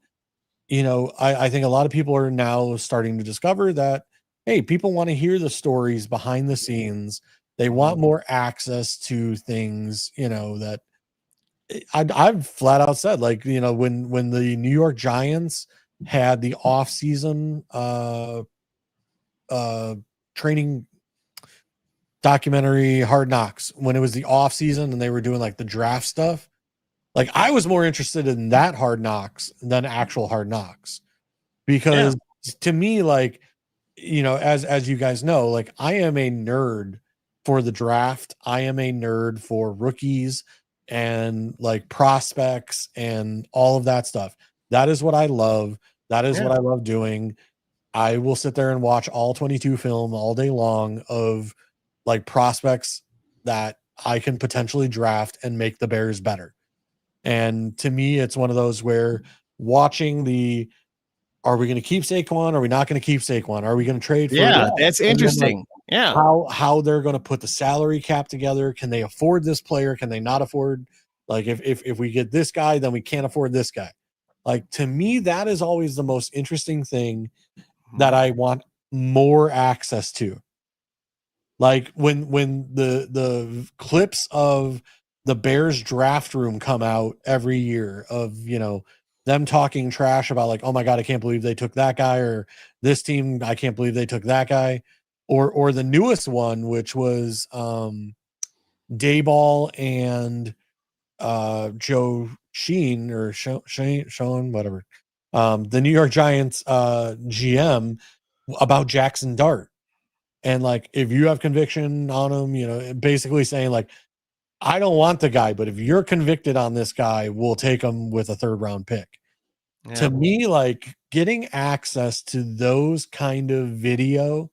you know, I think a lot of people are now starting to discover that, hey, people want to hear the stories behind the scenes. They want more access to things, you know, that I've flat out said, like, you know, when the New York Giants had the off-season training documentary Hard Knocks, when it was the off-season and they were doing like the draft stuff, like I was more interested in that Hard Knocks than actual Hard Knocks, because to me, like, you know, as you guys know, like I am a nerd for the draft. I am a nerd for rookies and like prospects and all of that stuff. That is what I love. That is what I love doing. I will sit there and watch all 22 film all day long of like prospects that I can potentially draft and make the Bears better. And to me, it's one of those where watching are we going to keep Saquon? Are we not going to keep Saquon? Are we going to trade for that's interesting. How they're going to put the salary cap together. Can they afford this player? Can they not afford? Like if we get this guy, then we can't afford this guy. Like to me, that is always the most interesting thing that I want more access to. Like when the clips of the Bears draft room come out every year of, you know, them talking trash about like, oh my God, I can't believe they took that guy, or this team, I can't believe they took that guy, or the newest one, which was Dayball and Joe Sheen or Sean, whatever, the New York Giants GM about Jackson Dart. And like, if you have conviction on him, you know, basically saying like, I don't want the guy, but if you're convicted on this guy, we'll take him with a 3rd round pick. Yeah. To me, like getting access to those kind of video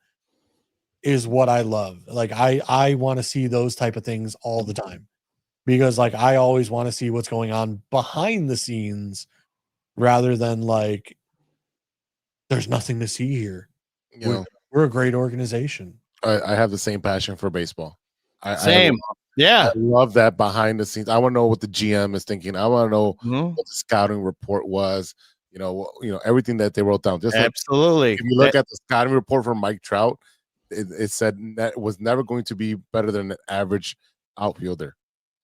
is what I love. Like I want to see those type of things all the time, because like I always want to see what's going on behind the scenes rather than like there's nothing to see here. We're a great organization. I have the same passion for baseball. I love that behind the scenes. I want to know what the GM is thinking. I want to know what the scouting report was. You know, everything that they wrote down. Just absolutely. Like, if you look at the scouting report for Mike Trout, it said that was never going to be better than an average outfielder.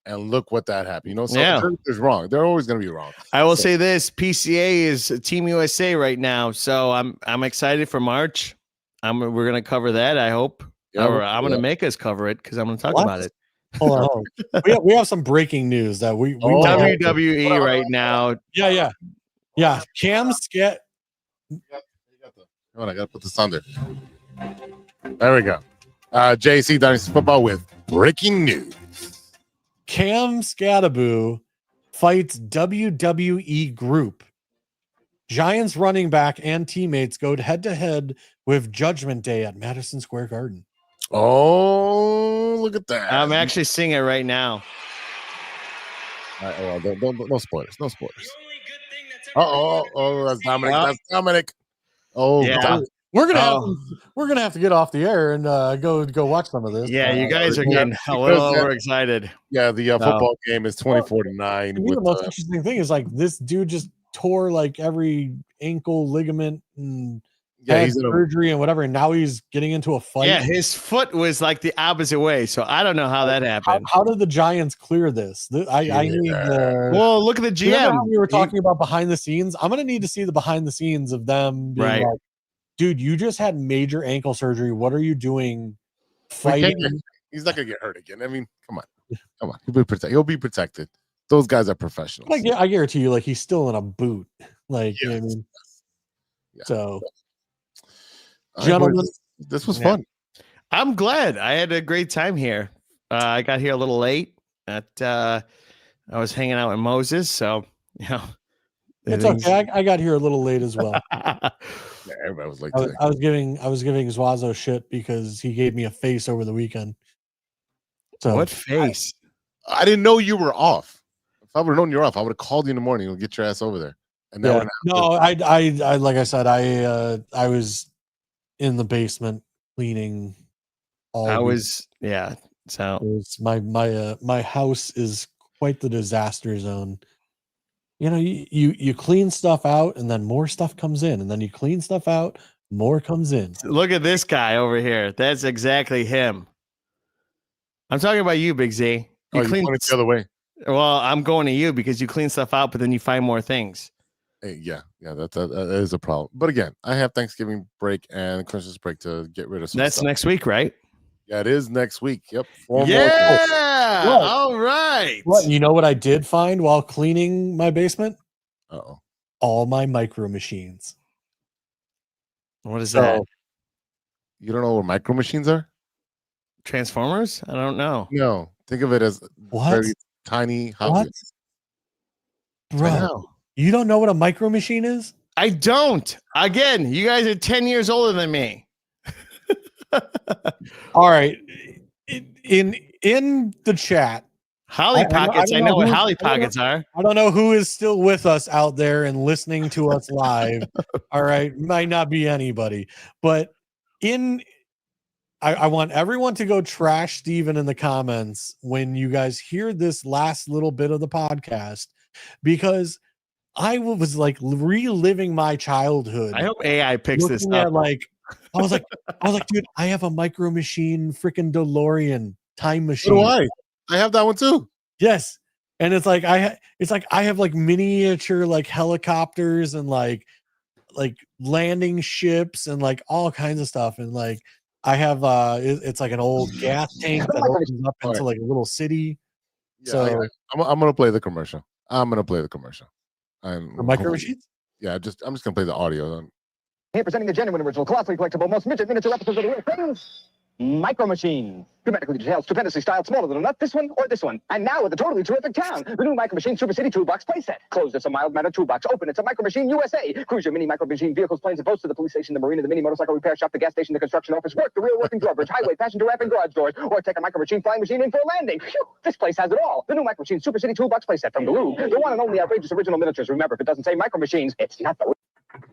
And look what that happened. You know, so there's wrong. They're always going to be wrong. I will say this: PCA is Team USA right now, so I'm excited for March. We're going to cover that. I hope. Or I'm going to make us cover it because I'm going to talk about it. Hold on. We have some breaking news that we WWE right now. Yeah. Cam Scat. I got to put this under. There we go. JC Dynasty Football with breaking news. Cam Scataboo fights WWE group. Giants running back and teammates go head to head with Judgment Day at Madison Square Garden. Oh, look at that. I'm actually seeing it right now. No spoilers. No spoilers. That's Dominic. That's Dominic. Oh, yeah. We're gonna have to get off the air and go watch some of this. Yeah, you guys are getting a little overexcited. Yeah, the football game is 24-9. The most interesting thing is like this dude just tore like every ankle ligament and Yeah, had he's in a, surgery and whatever, and now he's getting into a fight. Yeah, his foot was like the opposite way, so I don't know how that happened. How did the Giants clear this? I need the. Well, look at the Remember GM. how we were talking about behind the scenes? I'm gonna need to see the behind the scenes of them being Right. like, dude, you just had major ankle surgery. What are you doing we can't fighting? get- he's not gonna get hurt again. I mean, come on. He'll be protected. Those guys are professionals. Like, I guarantee you, like he's still in a boot. Like, you know what I mean? Yeah. So, All right, gentlemen, boys, this was Yeah. fun. I'm glad. I had a great time here. I got here a little late. I was hanging out with Moses, so you know. it's okay. I got here a little late as well. Yeah, everybody was like, I was giving Zwazo shit because he gave me a face over the weekend. So What face? I didn't know you were off. If I would have known you were off, I would have called you in the morning and get your ass over there. And that Yeah. would've No, happened. I like I said, I was in the basement cleaning all I week. was So It was my house is quite the disaster zone. You know, you clean stuff out and then more stuff comes in, and then you clean stuff out, more comes in. look at this guy over here. That's exactly him. I'm talking about you, Big Z. Oh, you clean. went the other way. Well, I'm going to you because you clean stuff out, but then you find more things. Hey, yeah, that is a problem. But again, I have Thanksgiving break and Christmas break to get rid of some That's stuff. next week, right? Yeah, it is next week. Yep. 4 more. Yeah. What? All right. What, you know what I did find while cleaning my basement? Uh-oh. All my micro machines. What is that? So, You don't know what micro machines are? Transformers? I don't know. No. Think of it as what? very tiny Hot What? Wheels. I Bro, know. you don't know what a micro machine is? I don't. Again, you guys are 10 years older than me. All right. In the chat, Holly I know- Pockets. I I don't know know what who- Holly I don't know- Pockets are. I don't know who is still with us out there and listening to us live. All right. Might not be anybody, but I want everyone to go trash Steven in the comments when you guys hear this last little bit of the podcast, because I was like reliving my childhood. I hope AI picks this looking at, up. like, I was like, dude, I have a micro machine, freaking DeLorean time machine. So do I. I have that one too. Yes. And it's like I have like miniature like helicopters and like landing ships and like all kinds of stuff. And like I have it's like an old gas tank that opens up into like a little city. Yeah, So I'm gonna play the commercial. for micro machines? Yeah, I'm just gonna play the audio. Here presenting the genuine original, colossally collectible, most midget miniature episodes of the real things. Micro Machines. Dramatically detailed, stupendously styled, smaller than a nut, this one or this one. And now with a totally terrific town. The new Micro Machine Super City Toolbox playset. Closed, it's a mild mannered toolbox. Open, it's a Micro Machine USA. Cruise your mini Micro Machine vehicles, planes, and boats to the police station, the marina, the mini motorcycle repair shop, the gas station, the construction office, work, the real working drawbridge, highway, passenger ramp, and garage doors. Or take a Micro Machine flying machine in for a landing. Phew, this place has it all. The new Micro Machine Super City Toolbox playset from Galoo. The one and only outrageous original miniatures. Remember, if it doesn't say Micro Machines, it's not the...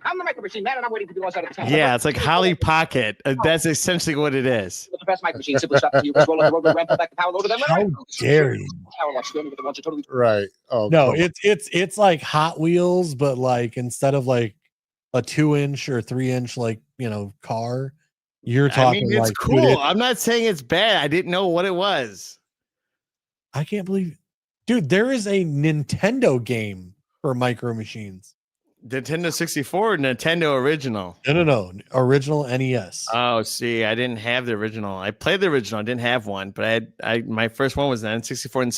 I'm the Micro Machine man, and I'm waiting for the outside of the town. Yeah, it's like Holly Pocket. That's essentially what it is. The best Micro Machine simply stop you, roll up the road, ramp back the power, load of them. How dare you? Power wash, with a bunch of totally... Right. Oh No, come on. it's like Hot Wheels, but like instead of like a 2-inch or 3-inch like car, you're I talking mean, it's like cool. dude, I'm not saying it's bad. I didn't know what it was. I can't believe, dude, there is a Nintendo game for micro machines. Nintendo 64 or Nintendo original? No, original NES. Oh, see, I didn't have the original. I played the original. I didn't have one, but my first one was the N64 and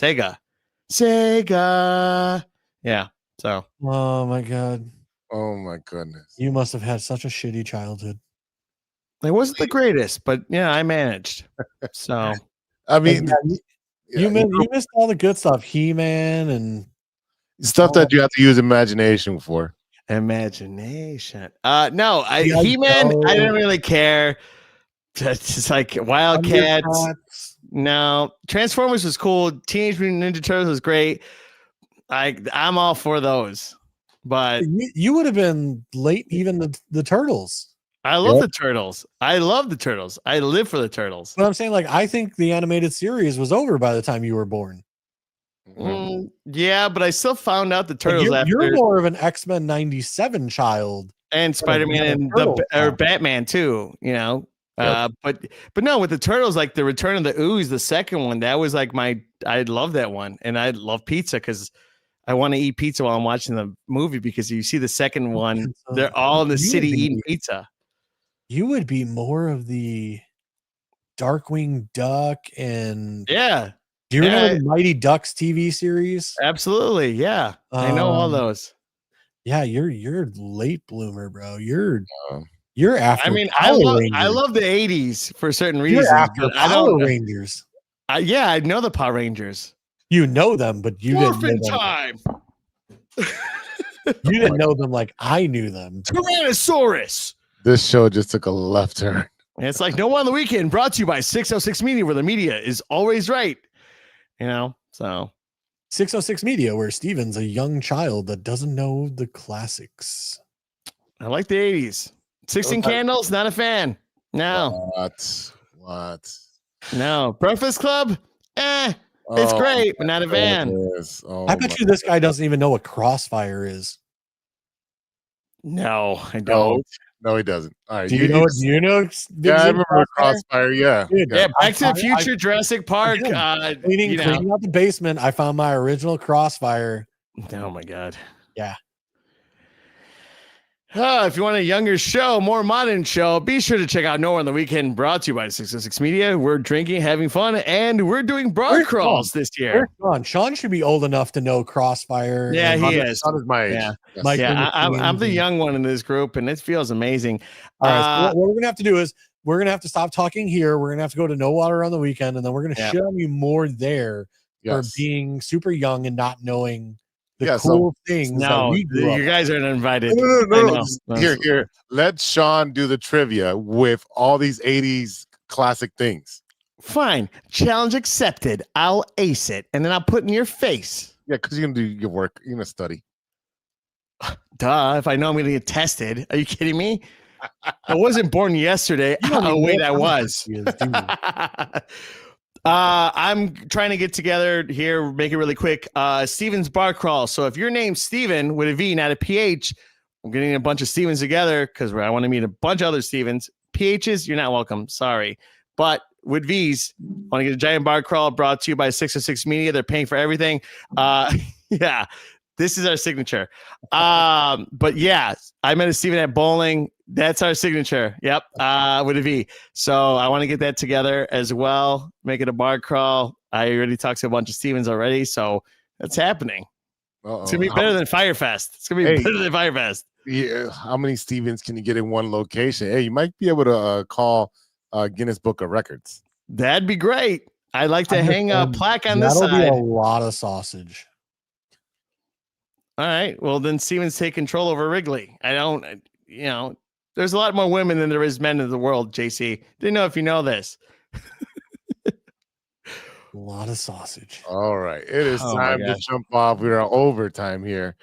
Sega. Yeah. So Oh my god, Oh my goodness. you must have had such a shitty childhood. it wasn't the greatest, but yeah, I managed. So I mean, Yeah, you missed all the good stuff, He-Man and stuff that you have to use imagination for. imagination. No, G.I. He-Man, Joe. I didn't really care. It's like Wildcats. Thundercats. No, Transformers was cool. Teenage Mutant Ninja Turtles was great. I'm all for those, but You would have been late, even the Turtles. I love the Turtles. I love the Turtles. I live for the Turtles. But I'm saying, like, I think the animated series was over by the time you were born. Yeah, but I still found out the turtles You're more of an X-Men 97 child. and Spider-Man and or Batman too, you know. But no, with the turtles, like the Return of the Ooze, the second one, that was like I love that one, and I love pizza because I want to eat pizza while I'm watching the movie because you see the second one, they're all in the city eating pizza. You would be more of the Darkwing Duck and Do you remember the Mighty Ducks TV series? Absolutely, yeah. I know all those. Yeah, you're late bloomer, bro. You're after. I mean, I love the 80s for certain reasons. You're after but Power Rangers. Yeah, I know the Power Rangers. You know them, but you didn't know them. Time. You didn't know them like I knew them. Tyrannosaurus. This show just took a left turn. And it's like No One on the Weekend, brought to you by 606 Media, where the media is always right. You know, so 606 Media, where Steven's a young child that doesn't know the classics. I like the 80s. 16 Candles, not a fan. No. What? No. Breakfast Club? It's great, but not a fan. I bet you this guy doesn't even know what Crossfire is. No, I don't. No, he doesn't. All right. Do you know? Yeah, I remember Crossfire. Yeah. Yeah. Back to the Future, Jurassic Park. Cleaning out the basement, I found my original Crossfire. Oh my god. Yeah. If you want a younger show, more modern show, be sure to check out No One on the Weekend, brought to you by 606 Media. We're drinking, having fun, and we're doing broad crawls this year. Sean should be old enough to know Crossfire. Yeah, he is. Sean is my age. Yeah, yes. I'm the young one in this group, and it feels amazing. All right, so what we're going to have to do is we're going to have to stop talking here. We're going to have to go to No Water on the Weekend, and then we're going to show you more there for being super young and not knowing the cool things. No, you guys are uninvited. No. Here. Let Sean do the trivia with all these 80s classic things. Fine. Challenge accepted. I'll ace it, and then I'll put in your face. Yeah, because you're going to do your work. You're going to study. Duh. If I know I'm going to get tested. Are you kidding me? I wasn't born yesterday. Oh, wait, I was. I'm trying to get together here, make it really quick. Steven's Bar Crawl. So if your name's Steven with a V, not a PH, I'm getting a bunch of Stevens together because I want to meet a bunch of other Stevens. PHs, you're not welcome. Sorry. But with V's, want to get a giant bar crawl brought to you by 606 Media. They're paying for everything. Yeah, this is our signature. But yeah, I met a Steven at bowling. That's our signature. Yep. With a V. So I want to get that together as well. Make it a bar crawl. I already talked to a bunch of Stevens already. So that's happening. It's going to be better than Firefest. It's going to be better than Firefest. Yeah. How many Stevens can you get in one location? Hey, you might be able to call Guinness Book of Records. That'd be great. I'd like to hang a plaque on this side. That'll be a lot of sausage. All right. Well, then Stevens take control over Wrigley. There's a lot more women than there is men in the world, JC. Didn't know if you know this. A lot of sausage. All right. It is time to jump off. We are overtime here.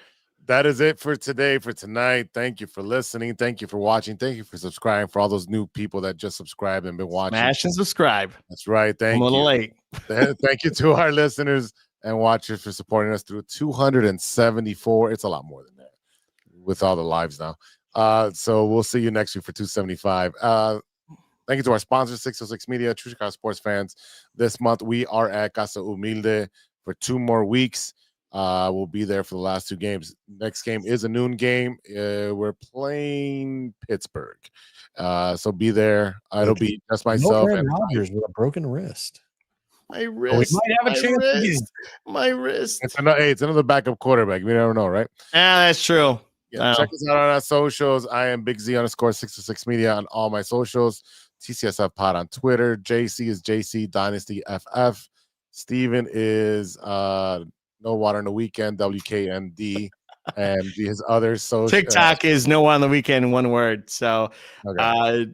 That is it for today, for tonight. Thank you for listening. Thank you for watching. Thank you for subscribing. For all those new people that just subscribed and been watching. Smash and subscribe. That's right. Thank you. I'm a little late. Thank you to our listeners and watchers for supporting us through 274. It's a lot more than that with all the lives now. So we'll see you next week for 275. Thank you to our sponsor, 606 Media, True Chicago Sports Fans. This month we are at Casa Humilde for 2 more weeks. We'll be there for the last 2 games. Next game is a noon game. We're playing Pittsburgh. So be there. It'll be just myself and Rodgers with a broken wrist. My wrist. We might have a chance again. My wrist. It's another backup quarterback. We never know, right? That's true. Yeah, check us out on our socials. I am Big Z _606 Media on all my socials. TCSF Pod on Twitter. JC is JC Dynasty FF. Steven is No Water on the Weekend, WKND, and his other social. TikTok is No One on the Weekend, one word. So,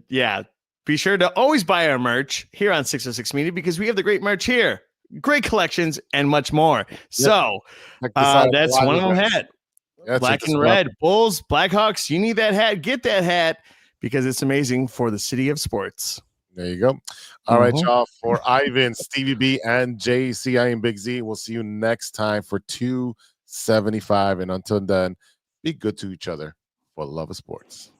yeah, be sure to always buy our merch here on 606 Media because we have the great merch here, great collections, and much more. So, that's one of them hat. Black and red, Bulls, Blackhawks. You need that hat. Get that hat because it's amazing for the city of sports. There you go. All right, Mhm. y'all. For Ivan, Stevie B, and JC, I am Big Z. We'll see you next time for 275. And until then, be good to each other for the love of sports.